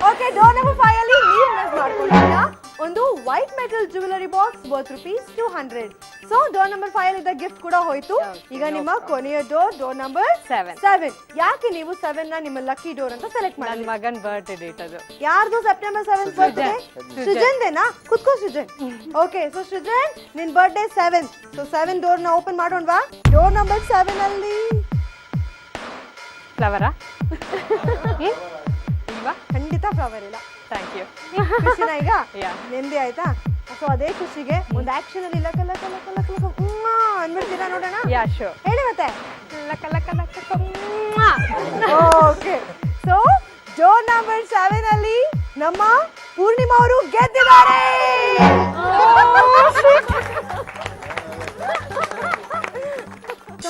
ಓಕೆ, ಡೋರ್ ನಂಬರ್ 5 ಅಲ್ಲಿ ನೀವು ಮಿಸ್ ಮಾಡ್ಕೊಂಡಿದ್ದೀರಾ ಒಂದು white metal jewellery box worth ₹200. So door number 5 ಅಲ್ಲಿ ಇದ್ದ ಗಿಫ್ಟ್ ಕೂಡ ಹೋಯ್ತು. ಈಗ ನಿಮ್ಮ ಕೊನೆಯ ಡೋರ್ ನಂಬರ್ 7. ಯಾಕೆ ನೀವು 7 ನ ನಿಮ್ಮ ಲಕ್ಕಿ ಡೋರ್ ಅಂತ ಸೆಲೆಕ್ಟ್ ಮಾಡಿ? ನನ್ನ ಮಗನ್ ಬರ್ತ್ಡೇ ಡೇಟ್ ಅದು. ಯಾರ್ದು? September 7 birthday. ಸೃಜನ್ದೇನಾ? ಕುತ್ಕೋ ಸೃಜನ್. ಓಕೆ, ಸೊ ಸೃಜನ್ ನಿನ್ ಬರ್ತ್ಡೇ 7. ಸೊ 7 ಡೋರ್ ನ ಓಪನ್ ಮಾಡೋಣವಾ? ಡೋರ್ ನಂಬರ್ 7 ಅಲ್ಲಿ ಫ್ಲವರಾ? ಖಂಡಿತ ಫ್ಲವರ್ ಇಲ್ಲ. Thank you. ಖುಷಿನಾ ಈಗ? ನೆಮ್ಮದಿ ಆಯ್ತಾ? ಸೊ ಅದೇ ಖುಷಿಗೆ ಒಂದು ಆಕ್ಷನ್ ಅಲ್ಲಿ ಲಕ ಲಕ ಲಕ ಲಕ ಲಕ ಉಮ್ಮ ಅನ್ಬಿಡ್ತೀರಾ? ನೋಡೋಣ. Yeah sure. ಹೇಳಿ ಮತ್ತೆ. ಲಕ ಲಕ ಲಕ ಉಮ್ಮ. ಓಕೆ, ಸೊ ಡೋರ್ ನಂಬರ್ 7 ಅಲ್ಲಿ ನಮ್ಮ ಪೂರ್ಣಿಮಾ ಅವರು ಗೆದ್ದಿದ್ದಾರೆ.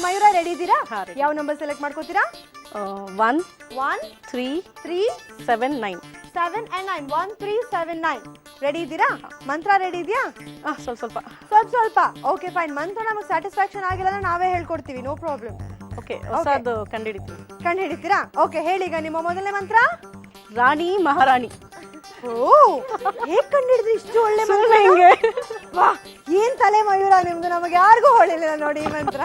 ಮಯೂರ ರೆಡಿ ಇದ್ದೀರಾ? ಯಾವ ನಂಬರ್ ಸೆಲೆಕ್ಟ್ ಮಾಡ್ಕೋತೀರಾ? 1 1 3 3 7 9. 7 and 9. 1 3 7 9. ರೆಡಿ ಇದ್ದೀರಾ? ಮಂತ್ರ ರೆಡಿ ಇದೆಯಾ? ಸ್ವಲ್ಪ ಸ್ವಲ್ಪ ಓಕೆ ಫೈನ್. ಮಂತ್ರ ನಮಗೆ ಸ್ಯಾಟಿಸ್ಫ್ಯಾಕ್ಷನ್ ಆಗಿಲ್ಲ ಅಂದ್ರೆ ನಾವೇ ಹೇಳ್ಕೊಡ್ತೀವಿ, ನೋ ಪ್ರಾಬ್ಲಮ್. ಓಕೆ, ಹೊಸದು ಕಂಡುಹಿಡಿತೀವಿ. ಕಂಡು ಹಿಡಿತೀರಾ? ಓಕೆ, ಹೇಳಿ ಈಗ ನಿಮ್ಮ ಮೊದಲನೇ ಮಂತ್ರ. ರಾಣಿ ಮಹಾರಾಣಿ. ಓ, ಹೇಗ್ ಕಂಡು ಹಿಡಿದ್ರಿ ಇಷ್ಟು ಒಳ್ಳೆ ಮಂತ್ರ? ವಾ, ಏನ್ ತಲೆ ಮಯೂರ ನಿಮ್ದು, ನಮಗೆ ಯಾರಿಗೂ ಹೊಳಿಲಿಲ್ಲ ನೋಡಿ ಈ ಮಂತ್ರ.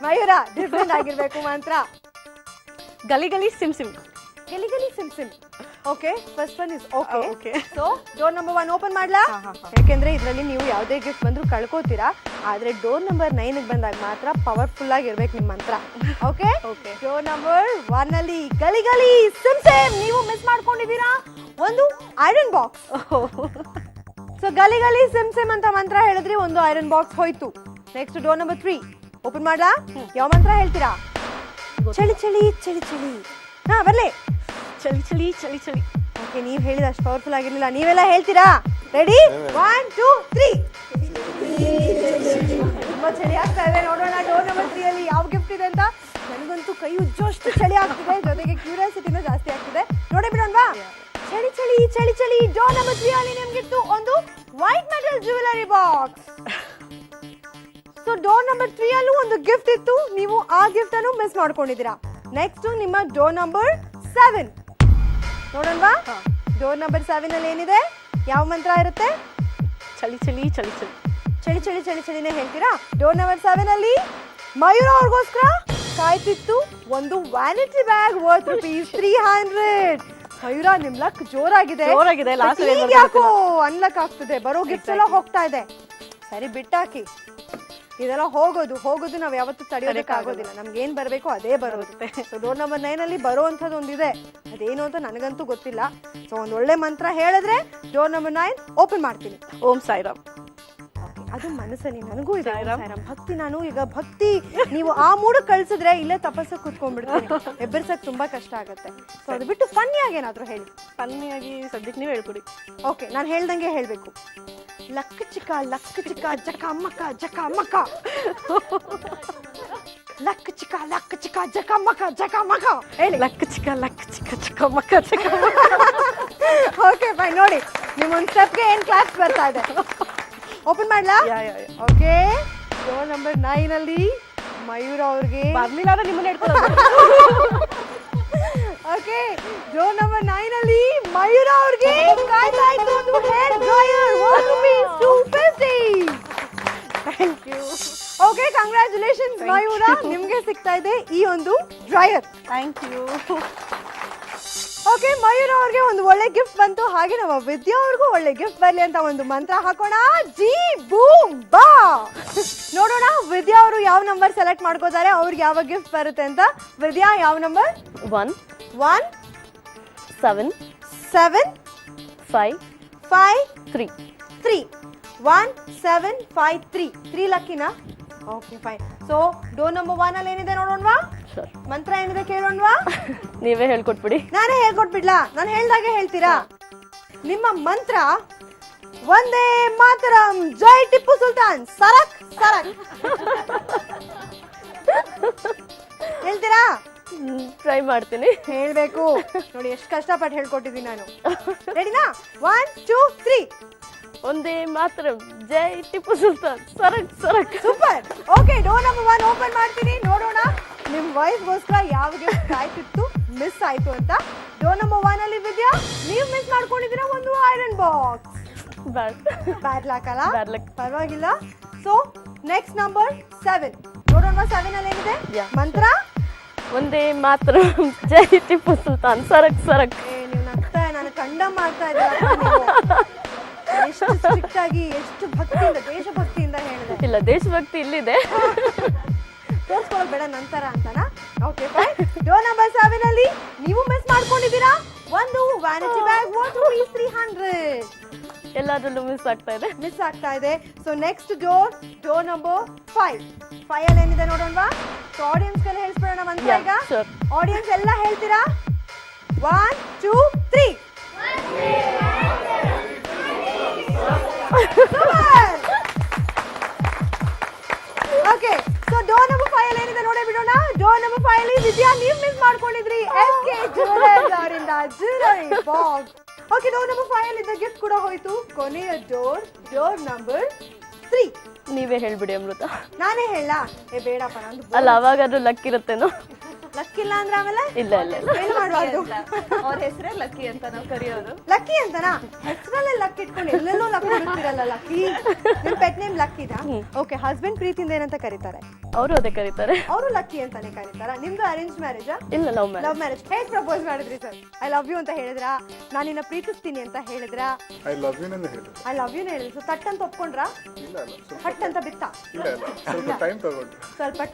ಮಯೂರ ಡಿಫ್ರೆಂಟ್ ಆಗಿರ್ಬೇಕು ಮಂತ್ರ. Galli Galli Sim Sim. Galli Galli Sim Sim. Okay, first one is okay. Okay, so door number 1 open ಮಾಡ್ಲಾ? ಯಾಕೆಂದ್ರೆ ಇದರಲ್ಲಿ ನೀವು ಯಾವುದೇ ಗಿಫ್ಟ್ ಬಂದ್ರು ಕಳ್ಕೋತೀರಾ, ಆದ್ರೆ ಡೋರ್ ನಂಬರ್ 9 ಬಂದಾಗ ಮಾತ್ರ ಪವರ್ಫುಲ್ ಆಗಿರ್ಬೇಕು ನಿಮ್ಮ ಮಂತ್ರ. ಓಕೆ, ಡೋರ್ ನಂಬರ್ 1 ಅಲ್ಲಿ ಗಲಿ ಗಲಿ ಸಿಮ್ ಸಿಮ್ ನೀವು ಮಿಸ್ ಮಾಡ್ಕೊಂಡಿದ್ದೀರಾ ಒಂದು iron box. So Galli Galli Sim Sim ಅಂತ ಮಂತ್ರ ಹೇಳಿದ್ರಿ, ಒಂದು ಐರನ್ ಬಾಕ್ಸ್ ಹೋಯ್ತು. ನೆಕ್ಸ್ಟ್ ಡೋರ್ ನಂಬರ್ 3 ಓಪನ್ ಮಾಡ್ಲಾ? ಯಾವ ಮಂತ್ರ ಹೇಳ್ತೀರಾ? ಚಳಿ ಚಳಿ ಚಳಿ ಚಳಿ. ಹಾ, ಬರ್ಲಿ. ಚಳಿ ಚಳಿ ಚಳಿ ಚಳಿ. ಓಕೆ, ನೀವ್ ಹೇಳಿದ ಅಷ್ಟು ಪವರ್ಫುಲ್ ಆಗಿರ್ಲಿಲ್ಲ, ನೀವೆಲ್ಲ ಹೇಳ್ತೀರಾ? ರೆಡಿ? 1 2 3. ತುಂಬಾ ಚಳಿ ಆಗ್ತಾ ಇದೆ. ನೋಡೋಣ ಡೋರ್ ನಂಬರ್ 3 ಅಲ್ಲಿ ಯಾವ ಗಿಫ್ಟ್ ಇದೆ ಅಂತ. ನನಗಂತೂ ಕೈ ಉಜ್ಜೋಷ್ಟು ಚಳಿ ಆಗ್ತಿದೆ, ಜೊತೆಗೆ ಕ್ಯೂರಿಯಾಸಿಟಿನೂ ಜಾಸ್ತಿ ಆಗ್ತಿದೆ. ನೋಡಿ ಬಿಡೋಣವಾ? ಚಳಿ ಚಳಿ ಚಳಿ ಚಳಿ. ಡೋರ್ ನಂಬರ್ 3 ಅಲ್ಲಿ ನಿಮ್ಗಿತ್ತು ಒಂದು white metal jewellery box. So door number 3 ಅಲ್ಲೂ ಒಂದು ಗಿಫ್ಟ್ ಇತ್ತು, ನೀವು ಆ ಗಿಫ್ಟ್ ಅನ್ನು ಮಿಸ್ ಮಾಡ್ಕೊಂಡಿದ್ದೀರಾ. ನೆಕ್ಸ್ಟ್ ನಿಮ್ಮ ಡೋರ್ ನಂಬರ್ 7 ನೋಡೋಣವಾ? ಡೋರ್ ನಂಬರ್ 7 ಅಲ್ಲಿ ಏನಿದೆ? ಯಾವ ಮಂತ್ರ ಇರುತ್ತೆ? ಚಳಿ ಚಳಿ ಚಳಿ ಚಳಿ. ಚಳಿ ಚಳಿ ಚಳಿ ಚಳಿನೇ ಹೇಳ್ತೀರಾ? ಡೋರ್ ನಂಬರ್ 7 ಅಲ್ಲಿ ಮಯೂರ ಅವ್ರಿಗೋಸ್ಕರ ಕಾಯ್ತಿತ್ತು ಒಂದು ವ್ಯಾನಿಟಿ ಬ್ಯಾಗ್ ವರ್ತ್ ₹300. ಮಯೂರ, ನಿಮ್ ಲಕ್ ಜೋರಾಗಿದೆ. ಲಾಸ್ಟ್ ಯಾಕೋ ಅನ್ಲಕ್ ಆಗ್ತದೆ, ಬರೋ ಗಿಫ್ಟ್ ಎಲ್ಲ ಹೋಗ್ತಾ ಇದೆ. ಸರಿ, ಬಿಟ್ಟಾಕಿ. ಇದೆಲ್ಲ ಹೋಗೋದು ನಾವ್ ಯಾವತ್ತೂ ತಡೆಯೋದಕ್ಕಾಗೋದಿಲ್ಲ. ನಮ್ಗೆ ಏನ್ ಬರ್ಬೇಕು ಅದೇ ಬರುತ್ತೆ. ಸೊ ಡೋರ್ ನಂಬರ್ 9 ಅಲ್ಲಿ ಬರುವಂತದ್ದು ಒಂದಿದೆ, ಅದೇನು ಅಂತ ನನಗಂತೂ ಗೊತ್ತಿಲ್ಲ. ಸೊ ಒಂದ್ ಒಳ್ಳೆ ಮಂತ್ರ ಹೇಳಿದ್ರೆ ಡೋರ್ ನಂಬರ್ 9 ಓಪನ್ ಮಾಡ್ತೀನಿ. ಓಂ ಸಾಯಿರಾಮ್. ಅದು ಮನಸ್ಸಲ್ಲಿ ನನಗೂ ಇದೆ ಸಾಯಿರಾಮ್ ಭಕ್ತಿ. ನಾನು ಈಗ ಭಕ್ತಿ ನೀವು ಆ ಮೂಡು ಕಳ್ಸಿದ್ರೆ ಇಲ್ಲೇ ತಪಸ್ಸಕ್ಕೆ ಕುತ್ಕೊಂಡ್ಬಿಡ್ತೀನಿ. ಎಬ್ಬರ್ಸಕ್ ತುಂಬಾ ಕಷ್ಟ ಆಗತ್ತೆ. ಸೊ ಅದು ಬಿಟ್ಟು ಫನ್ನಿಯಾಗಿ ಏನಾದ್ರು ಹೇಳಿ. ಫನ್ನಿಯಾಗಿ ಸದ್ಯಕ್ಕೆ ನೀವು ಹೇಳ್ಕೊಡಿ. ಓಕೆ, ನಾನು ಹೇಳ್ದಂಗೆ ಹೇಳ್ಬೇಕು. ಲಕ್ ಚಿಕ್ಕ ಜಕ ಅಮ್ಮಕ್ಕ ಜಕ ಅಮ್ಮಕ್ಕ. ಲಕ್ ಚಿಕ್ಕ ಜಕ ಅಮ್ಮಕ್ಕ ಹೇಳಿ. ಲಕ್ ಚಿಕ್ಕ ಜಕ ಅಮ್ಮಕ್ಕ ಜಕ. Okay fine. ನೋಡಿ, ನಿಮ್ಮೊಂದು ಸ್ಟೆಪ್ಗೆ ಏನ್ ಕ್ಲಾಸ್ ಬರ್ತಾ ಇದೆ. ಓಪನ್ ಮಾಡ್ಲಾ? ಓಕೆ, ಡೋರ್ ನಂಬರ್ 9 ಅಲ್ಲಿ ಮಯೂರ ಅವ್ರಿಗೆ ಬರ್ಲಿಲ್ಲ ಅಂದ್ರೆ ನಿಮ್ಮನ್ನ ಹೇಳ್ಕೊಳ್ಳೋದು. ಓಕೆ, ಡೋರ್ ನಂಬರ್ 9 ಅಲ್ಲಿ ಮಯೂರ ಅವ್ರಿಗೆ ಕಾಯ್ತಾ ಇತ್ತು ಒಂದು hair dryer ₹250. Thank you. Okay, congratulations Mayura, ನಿಮ್ಗೆ ಸಿಗ್ತಾ ಇದೆ ಈ ಒಂದು dryer. Thank you. Okay, Mayura ಅವ್ರಿಗೆ ಒಂದು ಒಳ್ಳೆ ಗಿಫ್ಟ್ ಬಂತು, ಹಾಗೆ ನಮ್ಮ ವಿದ್ಯಾ ಅವ್ರಿಗೂ ಒಳ್ಳೆ ಗಿಫ್ಟ್ ಬರ್ಲಿ ಅಂತ ಒಂದು ಮಂತ್ರ ಹಾಕೋಣ. ಜಿ ಬೂಮ್ ಬಾ. ನೋಡೋಣ ವಿದ್ಯಾ ಅವರು ಯಾವ ನಂಬರ್ ಸೆಲೆಕ್ಟ್ ಮಾಡ್ಕೋತಾರೆ, ಅವ್ರಿಗೆ ಯಾವ ಗಿಫ್ಟ್ ಬರುತ್ತೆ ಅಂತ. ವಿದ್ಯಾ, ಯಾವ ನಂಬರ್? 1 1 7 7 5 5 3 3. 1 7 5 3. 3 ಲಕ್ಕಿನಾ? Okay fine. So door number 1 ಅಲ್ಲಿ ಏನಿದೆ ನೋಡೋಣವಾ? ಮಂತ್ರ ಏನಿದೆ ಕೇಳೋಣವಾ? ನೀವೇ ಹೇಳ್ಕೊಟ್ಬಿಡಿ. ನಾನೇ ಹೇಳ್ಕೊಟ್ಬಿಡ್ಲಾ? ನಾನು ಹೇಳ್ದಾಗೆ ಹೇಳ್ತೀರಾ? ನಿಮ್ಮ ಮಂತ್ರ ವಂದೇ ಮಾತರಂ ಜೈ ಟಿಪ್ಪು ಸುಲ್ತಾನ್ ಸರಕ್ ಸರಕ್. ಹೇಳ್ತೀರಾ? ಟ್ರೈ ಮಾಡ್ತೀನಿ. ಹೇಳ್ಬೇಕು. ನೋಡಿ ಎಷ್ಟು ಕಷ್ಟಪಟ್ಟು ಹೇಳ್ಕೊಟ್ಟಿದ್ದೀನಿ ನಾನು. ರೆಡಿನಾ? 1 2 3. ಒಂದೇ ಮಾತ್ರ ಜೈ ಟಿಪ್ಪು ಸುಲ್ತಾನ್ ಸರಕ್ ಸರಕ್. Super. Okay, door number 1 open ಮಾಡ್ತೀನಿ. ನೋಡೋಣ ನಿಮ್ ವೈಫ್ಗೋಸ್ಕರ ಯಾವ ಗಿಫ್ಟ್ ಕಾಯ್ತಿತ್ತು, ಮಿಸ್ ಆಯ್ತು ಅಂತ. ಡೋರ್ ನಂಬರ್ 1 ಅಲ್ಲಿ ವಿದ್ಯಾ, ನೀವು ಮಿಸ್ ಮಾಡ್ಕೊಂಡಿದ್ದೀರಾ ಒಂದು ಐರನ್ ಬಾಕ್ಸ್. ಬ್ಯಾಡ್ ಲಕ್ ಅಲ್ಲ? ಪರವಾಗಿಲ್ಲ. ಸೊ ನೆಕ್ಸ್ಟ್ ನಂಬರ್ 7 ನೋಡೋಣ. 7 ಅಲ್ಲಿ ಏನಿದೆ ಮಂತ್ರ? ಒಂದೇ ಮಾತ್ರ ಜೈ ಟಿಪ್ಪು ಸುಲ್ತಾನ್ ಸರಕ್ ಸರಕ್. ನೀವು ನಗ್ತಾ ನಾನು ಕಂಡಮ್ ಮಾಡ್ತಾ ಇದ್ದೀರಾ. ಎಷ್ಟು ಸ್ಟ್ರಿಕ್ಟ್ ಆಗಿ, ಎಷ್ಟು ಭಕ್ತಿಯಿಂದ, ದೇಶಭಕ್ತಿಯಿಂದ ಹೇಳಿದೆ. ಇಲ್ಲ, ದೇಶಭಕ್ತಿ ಇಲ್ಲಿದೆ. ತೋರ್ಸ್ಕೊಳ್ಳೋದು ಬೇಡ ನಂತರ ಅಂತನಾ? Okay fine. ಡೋರ್ ನಂಬರ್ 7 ಅಲ್ಲಿ ನೀವು ಮಿಸ್ ಮಾಡ್ಕೊಂಡಿದ್ದೀರಾ ಒಂದು ವ್ಯಾನಿಟಿ ಬ್ಯಾಗ್ ವರ್ತ್ ₹300. ಎಲ್ಲಾದ್ರಲ್ಲೂ ಮಿಸ್ ಆಗ್ತಾ ಇದೆ. ಸೊ ನೆಕ್ಸ್ಟ್ ಡೋರ್ ನಂಬರ್ 5 ಅಲ್ಲಿ ಏನಿದೆ ನೋಡೋಣವಾ? ಸೊ ಆಡಿಯನ್ಸ್ ಗೆಲ್ಲ ಹೇಳ್ಸ್ಬಿಡೋಣ ಮಂತ್ರ ಈಗ. ಆಡಿಯನ್ಸ್ ಎಲ್ಲ ಹೇಳ್ತೀರಾ? 1 2 3. ಓಕೆ, ಸೊ ಡೋರ್ ನಂಬರ್ 5 ಅಲ್ಲಿ ಏನಿದೆ ನೋಡೇ ಬಿಡೋಣ. ಡೋರ್ ನಂಬರ್ 5 ಅಲ್ಲಿ ವಿದ್ಯಾ ನೀವು ಮಿಸ್ ಮಾಡ್ಕೊಂಡಿದ್ರಿ SK ಜ್ಯುವೆಲರ್ಸ್ ಅವರಿಂದ jewellery box. Okay, door number 5 ಅಲ್ಲಿ ಇದ್ದ ಗಿಫ್ಟ್ ಕೂಡ ಹೋಯ್ತು. ಕೊನೆಯ ಡೋರ್ ನಂಬರ್ 3. ನೀವೇ ಹೇಳ್ಬಿಡಿ ಅಮೃತ. ನಾನೇ ಹೇಳ? ಬೇಡಪ್ಪ, ನಂದು ಅಲ್ಲ, ಅವಾಗಾದ್ರೂ ಲಕ್ ಇರುತ್ತೇನೋ. ಲಕ್ ಇಲ್ಲ ಅಂದ್ರೆ ಆಮೇಲೆ ಇಲ್ಲ ಏನು ಮಾಡಬಾರ್ದು. ಅವ್ರ ಹೆಸರೇ ಲಕ್ಕಿ ಅಂತ ನಾವು ಕರೆಯೋದು. ಲಕ್ಕಿ ಅಂತನಾ? ಹೆಸರಲ್ಲೇ ಲಕ್ ಇಟ್ಕೊಂಡು ಎಲ್ಲೆಲ್ಲೋ ಲಕ್ ಇರುತ್ತೀರಲ್ಲ. ಲಕ್ಕಿ ನಿಮ್ ಪೆಟ್ ನೇಮ್ ಲಕ್ಕಿದಾ? ಓಕೆ, ಹಸ್ಬೆಂಡ್ ಪ್ರೀತಿಯಿಂದ ಏನಂತ ಕರೀತಾರೆ? ಅವರು ಅದೇ ಕರೀತಾರೆ. ಅವರು ಲಕ್ಕಿ ಅಂತಾನೆ ಕರೀತಾರ. ನಿಮ್ದು ಅರೇಂಜ್ ಮ್ಯಾರೇಜಾ? ಇಲ್ಲ, ಲವ್ ಮ್ಯಾರೇಜ್. ಹೇಗೆ ಪ್ರಪೋಸ್ ಮಾಡಿದ್ರಿ ಸರ್? ಐ ಲವ್ ಯು ಅಂತ ಹೇಳಿದ್ರಾ? ನಾನು ನಿನ್ನ ಪ್ರೀತಿಸ್ತೀನಿ ಅಂತ ಹೇಳಿದ್ರಾ? ಐ ಲವ್ ಯು ಹೇಳಿದ್ರು. ಐ ಲವ್ ಯು ಹೇಳಿದ್ರು. ಸೊ ತಟ್ ಅಂತ ಒಪ್ಕೊಂಡ್ರಾ? ಹಟ್ ಅಂತ ಬಿತ್ತ? ಸ್ವಲ್ಪ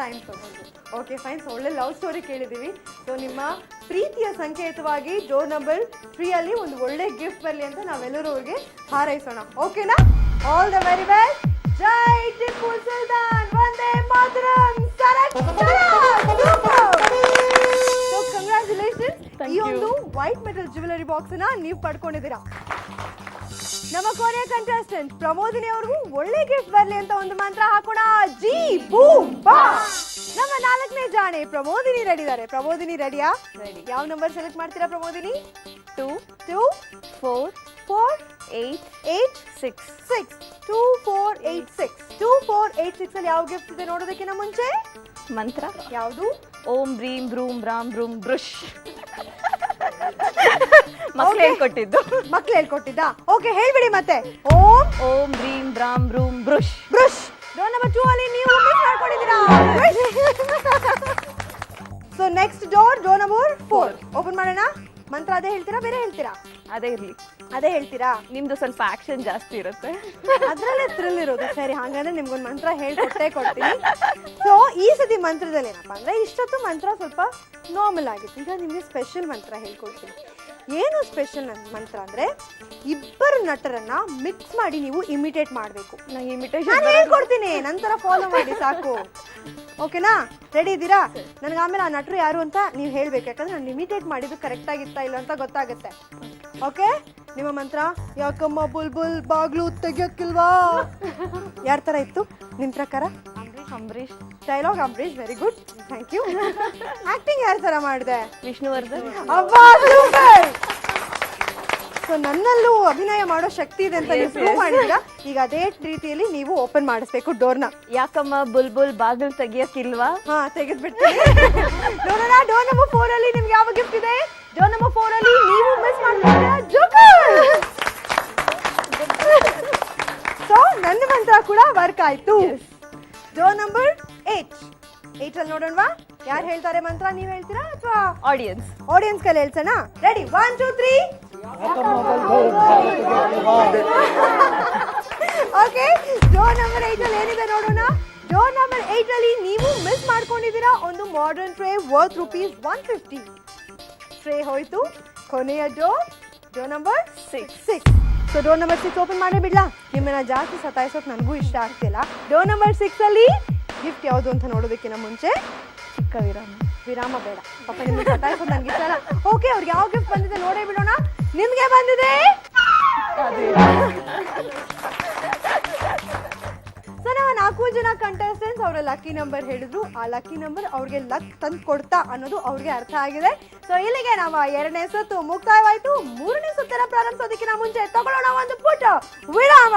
ಟೈಮ್ ತಗೊಂಡು. Okay, fine. ಸೊ ಒಳ್ಳೆ ಲವ್ ಸ್ಟೋರಿ ಕೇಳಿದೀವಿ. ಸೊ ನಿಮ್ಮ ಪ್ರೀತಿಯ ಸಂಕೇತವಾಗಿ ಡೋರ್ ನಂಬರ್ 3 ಅಲ್ಲಿ ಒಂದು ಒಳ್ಳೆ ಗಿಫ್ಟ್ ಬರಲಿ ಅಂತ ನಾವೆಲ್ಲರೂ ಅವ್ರಿಗೆ ಹಾರೈಸೋಣ. ಓಕೆನಾ? All the very best. ಜೈ ಟಿಪ್ಪು ಸುಲ್ತಾನ್, ವಂದೇ ಮಾತರಂ. So congratulations. ಈ ಒಂದು ವೈಟ್ ಮೆಟಲ್ ಜ್ಯುವೆಲರಿ ಬಾಕ್ಸ್ ಅನ್ನ ನೀವು ಪಡ್ಕೊಂಡಿದ್ದೀರಾ. ನಮ್ಮ ಕೊನೆಯ ಕಂಟೆಸ್ಟೆಂಟ್ ಪ್ರಮೋದಿನಿ ಅವ್ರಿಗೂ ಒಳ್ಳೆ ಗಿಫ್ಟ್ ಬರ್ಲಿ ಅಂತ ಒಂದು ಮಂತ್ರ ಹಾಕೋಣ. ಜಿ ಬೂಮ್ ಬಾ. ನಮ್ಮ 4ನೇ ಜಾಣೆ ಪ್ರಮೋದಿನಿ ರೆಡಿ ಇದ್ದಾರೆ. ಪ್ರಮೋದಿನಿ ರೆಡಿಯಾ? ಯಾವ ನಂಬರ್ ಸೆಲೆಕ್ಟ್ ಮಾಡ್ತೀರಾ ಪ್ರಮೋದಿನಿ? 2 4 4 8 8 6 6 2 4 8 6 2 4 8 6 ಅಲ್ಲಿ ಯಾವ ಗಿಫ್ಟ್ ಇದೆ ನೋಡೋದಕ್ಕಿಂತ ಮುಂಚೆ ಮಂತ್ರ ಯಾವುದು? ಓಂ ಬ್ರೀಂ ಬ್ರೂಂ ಬ್ರಾಂ ಬ್ರೂಂ ಬ್ರುಷ್. ಮಕ್ಳು ಹೇಳ್ಕೊಟ್ಟಿದ್ದ. ಓಕೆ, ಹೇಳ್ಬಿಡಿ ಮತ್ತೆ. ಓಂ ಬ್ರೀಂ ಬ್ರಾಂ ಬ್ರೂಂ ಬ್ರುಷ್. ಡೋರ್ ನಂಬರ್ 2 ಅಲ್ಲಿ ನೀವು ಮಿಸ್ ಮಾಡ್ಕೊಂಡಿದ್ದೀರಾ. So next door number 4 open ಮಾಡೋಣ. ಮಂತ್ರ ಅದೇ ಹೇಳ್ತೀರಾ, ಬೇರೆ ಹೇಳ್ತೀರಾ? ಅದೇ ಇರ್ಲಿ. ಅದೇ ಹೇಳ್ತೀರಾ? ನಿಮ್ದು ಸ್ವಲ್ಪ ಆಕ್ಷನ್ ಜಾಸ್ತಿ ಇರುತ್ತೆ, ಅದ್ರಲ್ಲೇ ಥ್ರಿಲ್ ಇರೋದು. ಸರಿ, ಹಾಗಾದ್ರೆ ನಿಮ್ಗೊಂದು ಮಂತ್ರ ಕೊಡ್ತೀನಿ. ಸೊ ಈ ಸತಿ ಮಂತ್ರದಲ್ಲಿ ಏನಪ್ಪಾ ಅಂದ್ರೆ, ಇಷ್ಟೊತ್ತು ಮಂತ್ರ ಸ್ವಲ್ಪ ನಾರ್ಮಲ್ ಆಗಿತ್ತು. ಈಗ ನಿಮ್ಗೆ ಸ್ಪೆಷಲ್ ಮಂತ್ರ ಹೇಳ್ಕೊಡ್ತೀನಿ. ಏನು ಸ್ಪೆಷಲ್ ಮಂತ್ರ ಅಂದ್ರೆ, ಇಬ್ಬರು ನಟರನ್ನ ಮಿಕ್ಸ್ ಮಾಡಿ ನೀವು ಇಮಿಟೇಟ್ ಮಾಡಬೇಕು. ನಾನು ಹೇಳ್ಕೊಡ್ತೀನಿ, ನಂತರ ಫಾಲೋ ಮಾಡಿ ಸಾಕು. ಓಕೆನಾ? ರೆಡಿ ಇದ್ದೀರಾ? ನನಗೆ ಆಮೇಲೆ ಆ ನಟರು ಯಾರು ಅಂತ ನೀವು ಹೇಳ್ಬೇಕು, ಯಾಕಂದ್ರೆ ನಾನು ಇಮಿಟೇಟ್ ಮಾಡಿದ್ದು ಕರೆಕ್ಟ್ ಆಗಿತ್ತಾ ಇಲ್ಲ ಅಂತ ಗೊತ್ತಾಗುತ್ತೆ. ಓಕೆ, ನಿಮ್ಮ ಮಂತ್ರ ಯಾಕಮ್ಮ ಬುಲ್ಬುಲ್ ಬಾಗ್ಲು ತೆಗಿಯೋಕ್ಕಿಲ್ವಾ? ಯಾರ ತರ ಇತ್ತು ನಿಮ್ ಪ್ರಕಾರ? Ambareesh. Dialogue Ambareesh. Very good, thank you. Acting ಯಾರ ತರ ಮಾಡಿದೆ? ವಿಷ್ಣುವರ್ಧನ್. ಸೊ ನನ್ನಲ್ಲೂ ಅಭಿನಯ ಮಾಡೋ ಶಕ್ತಿ ಇದೆ ಅಂತ ನೀವು ಪ್ರೂವ್ ಮಾಡಿದ್ದೀರಾ. ಈಗ ಅದೇ ರೀತಿಯಲ್ಲಿ ನೀವು ಓಪನ್ ಮಾಡಿಸ್ಬೇಕು ಡೋರ್ನ. ಯಾಕಮ್ಮ ಬುಲ್ಬುಲ್ ಬಾಗಿಲು ತೆಗಿಯಕ್ಕಿಲ್ವಾ? ಹಾ, ತೆಗೆದ್ಬಿಡ್ತೀನಿ. ನೋಡೋಣ, ಡೋರ್ ನಂಬರ್ 4 ಅಲ್ಲಿ ನಿಮ್ಗೆ ಯಾವ ಗಿಫ್ಟ್ ಇದೆ? ಡೋರ್ ನಂಬರ್ 4 ಅಲ್ಲಿ ನೀವು ಮಿಸ್ ಮಾಡ್ಕೊಂಡ್ರೆ ಜೋಕರ್. ಸೊ ನನ್ನ ಮಂತ್ರ ಕೂಡ ವರ್ಕ್ ಆಯ್ತು. ಡೋರ್ ನಂಬರ್ 8 ಅಲ್ಲಿ ನೋಡೋಣವಾ? ಯಾರು ಹೇಳ್ತಾರೆ ಮಂತ್ರ? ನೀವ್ ಹೇಳ್ತೀರಾ ಅಥವಾ ಆಡಿಯನ್ಸ್ ಕೈಲಿ ಹೇಳ್ಸೋಣ? ರೆಡಿ? 1 2 3. ಓಕೆ, ಡೋರ್ ನಂಬರ್ 8 ಅಲ್ಲಿ ಏನಿದೆ ನೋಡೋಣ. ಡೋರ್ ನಂಬರ್ 8 ಅಲ್ಲಿ ನೀವು ಮಿಸ್ ಮಾಡ್ಕೊಂಡಿದ್ದೀರಾ ಒಂದು ಮಾಡರ್ನ್ ಟ್ರೇ ವರ್ತ್ ₹150. ಟ್ರೇ ಹೋಯ್ತು. ಕೊನೆಯ door number 6. So door number 6 open ಮಾಡೇ ಬಿಡ್ಲಾ? ನಿಮ್ಮನ್ನ ಜಾಸ್ತಿ ಸತಾಯಿಸೋಕ್ ನನಗೂ ಇಷ್ಟ ಆಗ್ತಿಲ್ಲ. ಡೋರ್ ನಂಬರ್ 6 ಅಲ್ಲಿ ಗಿಫ್ಟ್ ಯಾವುದು ಅಂತ ನೋಡೋದಕ್ಕಿಂತ ಮುಂಚೆ ಚಿಕ್ಕ ವಿರಾಮ ಬೇಡ ಪಾಪ, ನಿಮ್ಗೆ ಸತಾಯಿಸೋದು ನನಗೆ ಇಷ್ಟ ಅಲ್ಲ. ಓಕೆ, ಅವ್ರಿಗೆ ಯಾವ ಗಿಫ್ಟ್ ಬಂದಿದೆ ನೋಡೇ ಬಿಡೋಣ. ನಿಮ್ಗೆ ಬಂದಿದೆ. ಸೊ ನಾವು 4 ಜನ ಕಂಟೆಸ್ಟೆಂಟ್ಸ್ ಅವರ ಲಕ್ಕಿ ನಂಬರ್ ಹೇಳಿದ್ರು. ಆ ಲಕ್ಕಿ ನಂಬರ್ ಅವ್ರಿಗೆ ಲಕ್ ತಂದು ಕೊಡ್ತಾ ಅನ್ನೋದು ಅವ್ರಿಗೆ ಅರ್ಥ ಆಗಿದೆ. ಸೊ ಇಲ್ಲಿಗೆ ನಮ್ಮ 2ನೇ ಸುತ್ತು ಮುಕ್ತಾಯವಾಯ್ತು. 3ನೇ ಸುತ್ತನ್ನ ಪ್ರಾರಂಭಿಸೋದಕ್ಕಿಂತ ಮುಂಚೆ ತಗೊಳ್ಳೋಣ ಒಂದು ಪುಟ್ಟ ವಿರಾಮ.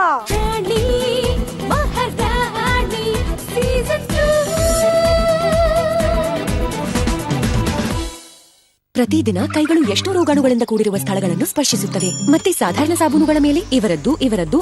ಪ್ರತಿದಿನ ಕೈಗಳು ಎಷ್ಟೋ ರೋಗಾಣುಗಳಿಂದ ಕೂಡಿರುವ ಸ್ಥಳಗಳನ್ನು ಸ್ಪರ್ಶಿಸುತ್ತವೆ. ಮತ್ತೆ ಸಾಧಾರಣ ಸಾಬೂನುಗಳ ಮೇಲೆ ಇವರದ್ದು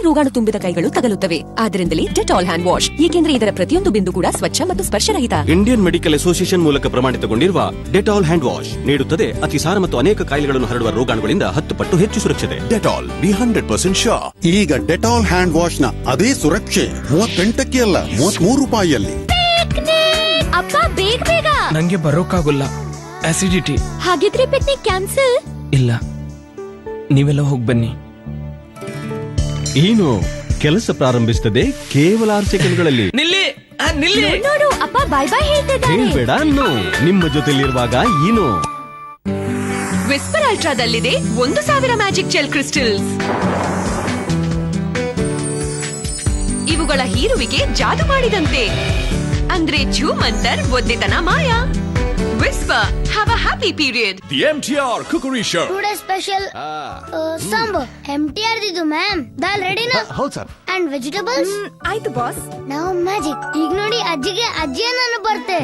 ರೋಗಾಣು ತುಂಬಿದ ಕೈಗಳು ತಗಲುತ್ತವೆ. ಆದ್ದರಿಂದಲೇ ಡೆಟಾಲ್ ಹ್ಯಾಂಡ್ ವಾಶ್, ಏಕೆಂದರೆ ಇದರ ಪ್ರತಿಯೊಂದು ಬಿಂದು ಕೂಡ ಸ್ವಚ್ಛ ಮತ್ತು ಸ್ಪರ್ಶರಹಿತ. ಇಂಡಿಯನ್ ಮೆಡಿಕಲ್ ಅಸೋಸಿಯೇಷನ್ ಮೂಲಕ ಪ್ರಮಾಣಿತಗೊಂಡಿರುವ ಡೆಟಾಲ್ ಹ್ಯಾಂಡ್ ವಾಶ್ ನೀಡುತ್ತದೆ ಅತಿಸಾರ ಮತ್ತು ಅನೇಕ ಕಾಯಿಲೆಗಳನ್ನು ಹರಡುವ ರೋಗಾಣುಗಳಿಂದ 10 ಪಟ್ಟು ಹೆಚ್ಚು ಸುರಕ್ಷತೆ. Dettol B 100% sure. ಈಗ ಡೆಟಾಲ್ ಹ್ಯಾಂಡ್ ವಾಶ್ ನ ಅದೇ ಸುರಕ್ಷೆ 38ಕ್ಕೆ ಅಲ್ಲ, ₹33. ಅಪ್ಪ ಬೇಗ ನಂಗೆ ಬರೋಕ್ಕಾಗಲ್ಲ, ಆಸಿಡಿಟಿ. ಹಾಗಿದ್ರೆ ಪಿಕ್ನಿಕ್ ಕ್ಯಾನ್ಸಲ್. ಇಲ್ಲ, ನೀವೆಲ್ಲ ಹೋಗಿ ಬನ್ನಿ. ಏನು ಕೆಲಸ ಪ್ರಾರಂಭಿಸುತ್ತದೆ ಕೇವಲ 6 ಸೆಕೆಂಡ್ಗಳಲ್ಲಿ. ನೋಡು ಅಪ್ಪ ಬಾಯ್ ಹೇಳ್ತಿದ್ದಾರೆ. ಹೇಳ್ಬೇಡ ಅನ್ನೋ, ನಿಮ್ಮ ಜೊತೆಲಿರುವಾಗ ಏನು. ವಿಸ್ಪರ್ ಅಲ್ಟ್ರಾದಲ್ಲಿದೆ 1000 ಮ್ಯಾಜಿಕ್ ಜೆಲ್ ಕ್ರಿಸ್ಟಲ್ಸ್. ಇವುಗಳ ಹೀರುವಿಕೆ ಜಾದು ಮಾಡಿದಂತೆ. ಅಂದ್ರೆ ಝೂಮಂತರ್ ಒದ್ದಿತನ ಮಾಯ. Whisper have a happy period. The MTR Cookery Show. Today special sambar MTR ದಿದು ಮ್ಯಾಮ್. ದಾಲ್ ರೆಡಿನಾ? ಹೌದು ಸರ್. ಅಂಡ್ ವೆಜಿಟೇಬಲ್ಸ್ ಆಯ್ತು ಬಾಸ್. ನಾವು ಮ್ಯಾಜಿಕ್. ಈಗ ನೋಡಿ ಅಜ್ಜಿಗೆ ಅಜ್ಜಿ ನಾನು ಬರ್ತೆ.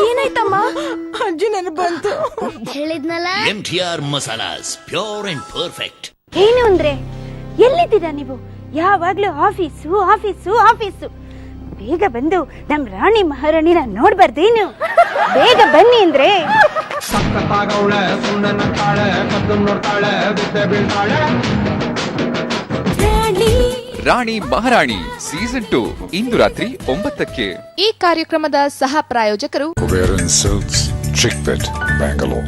ಏನಾಯ್ತಮ್ಮ? ಅಜ್ಜಿ ನನಗೆ ಬಂತು. ಹೇಳಿದ್ನಲ್ಲ MTR masalas pure and perfect. ಏನು ಅಂದ್ರೆ ಎಲ್ಲಿದ್ದೀರಾ ನೀವು? ಯಾವಾಗ್ಲೂ ಆಫೀಸು ಆಫೀಸು ಆಫೀಸು. ಬೇಗ ಬಂದು ನಮ್ ರಾಣಿ ಮಹಾರಾಣಿನ ನೋಡ್ಬಾರ್ದೇನು? ಬೇಗ ಬನ್ನಿ ಅಂದ್ರೆ ರಾಣಿ ಮಹಾರಾಣಿ ಸೀಸನ್ 2 ಇಂದು ರಾತ್ರಿ 9ಕ್ಕೆ. ಈ ಕಾರ್ಯಕ್ರಮದ ಸಹ ಪ್ರಾಯೋಜಕರು ಕುಬೇರನ್ ಸಿಲ್ಕ್ಸ್, ಚಿಕ್ಪೇಟ್, ಬ್ಯಾಂಗಲೋರ್.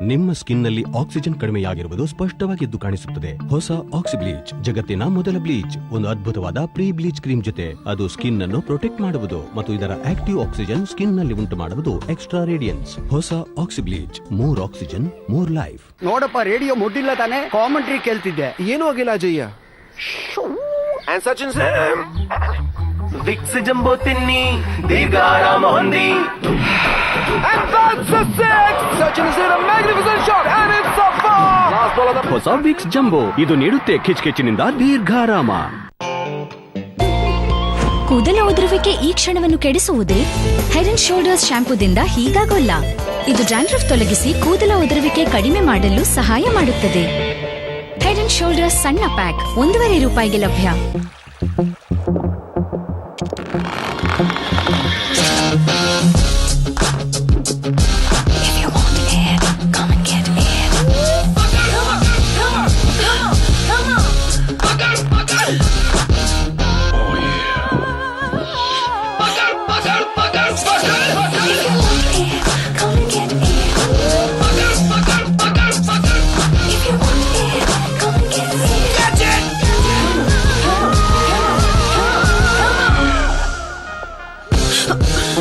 ನಿಮ್ಮ ಸ್ಕಿನ್ ನಲ್ಲಿ ಆಕ್ಸಿಜನ್ ಕಡಿಮೆಯಾಗಿರುವುದು ಸ್ಪಷ್ಟವಾಗಿದ್ದು ಕಾಣಿಸುತ್ತದೆ. ಹೊಸ ಆಕ್ಸಿ ಬ್ಲೀಚ್, ಜಗತ್ತಿನ ಮೊದಲ ಬ್ಲೀಚ್. ಒಂದು ಅದ್ಭುತವಾದ ಪ್ರೀ ಬ್ಲೀಚ್ ಕ್ರೀಮ್ ಜೊತೆ ಅದು ಸ್ಕಿನ್ ಅನ್ನು ಪ್ರೊಟೆಕ್ಟ್ ಮಾಡುವುದು ಮತ್ತು ಇದರ ಆಕ್ಟಿವ್ ಆಕ್ಸಿಜನ್ ಸ್ಕಿನ್ ನಲ್ಲಿ ಉಂಟು ಮಾಡುವುದು ಎಕ್ಸ್ಟ್ರಾ ರೇಡಿಯನ್ಸ್. ಹೊಸ oxy bleach, more oxygen, more life. ನೋಡಪ್ಪ, ರೇಡಿಯೋ ಮುಟ್ಟಿಲ್ಲ ತಾನೆ, ಕಾಮೆಂಟ್ರಿ ಕೇಳ್ತಿದ್ದೆ. ಏನೂ ಆಗಿಲ್ಲ ಅಜಯ್ಯ. ವಿಕ್ಸ್ ಜಂಬೋ ತಿನ್ನಿ, ದೀರ್ಘಾರಾಮ ಹೊಂದಿ. ಹೊಸ ವಿಕ್ಸ್ ಜಂಬೋ, ಇದು ನೀಡುತ್ತೆ ಕಿಚ್ಕಿಚ್ಚಿನಿಂದ ದೀರ್ಘಾರಾಮ. ಕೂದಲ ಉದುರುವಿಕೆ ಈ ಕ್ಷಣವನ್ನು ಕೆಡಿಸುವುದೇ? ಹೆಡ್ ಅಂಡ್ ಶೋಲ್ಡರ್ಸ್ ಶಾಂಪೂದಿಂದ ಹೀಗಾಗೋಲ್ಲ. ಇದು ಡ್ಯಾಂಡ್ರಫ್ ತೊಲಗಿಸಿ ಕೂದಲ ಉದುರುವಿಕೆ ಕಡಿಮೆ ಮಾಡಲು ಸಹಾಯ ಮಾಡುತ್ತದೆ. ಹೆಡ್ ಅಂಡ್ ಶೋಲ್ಡರ್ಸ್ ಸಣ್ಣ ಪ್ಯಾಕ್ ₹1.5 ಲಭ್ಯ.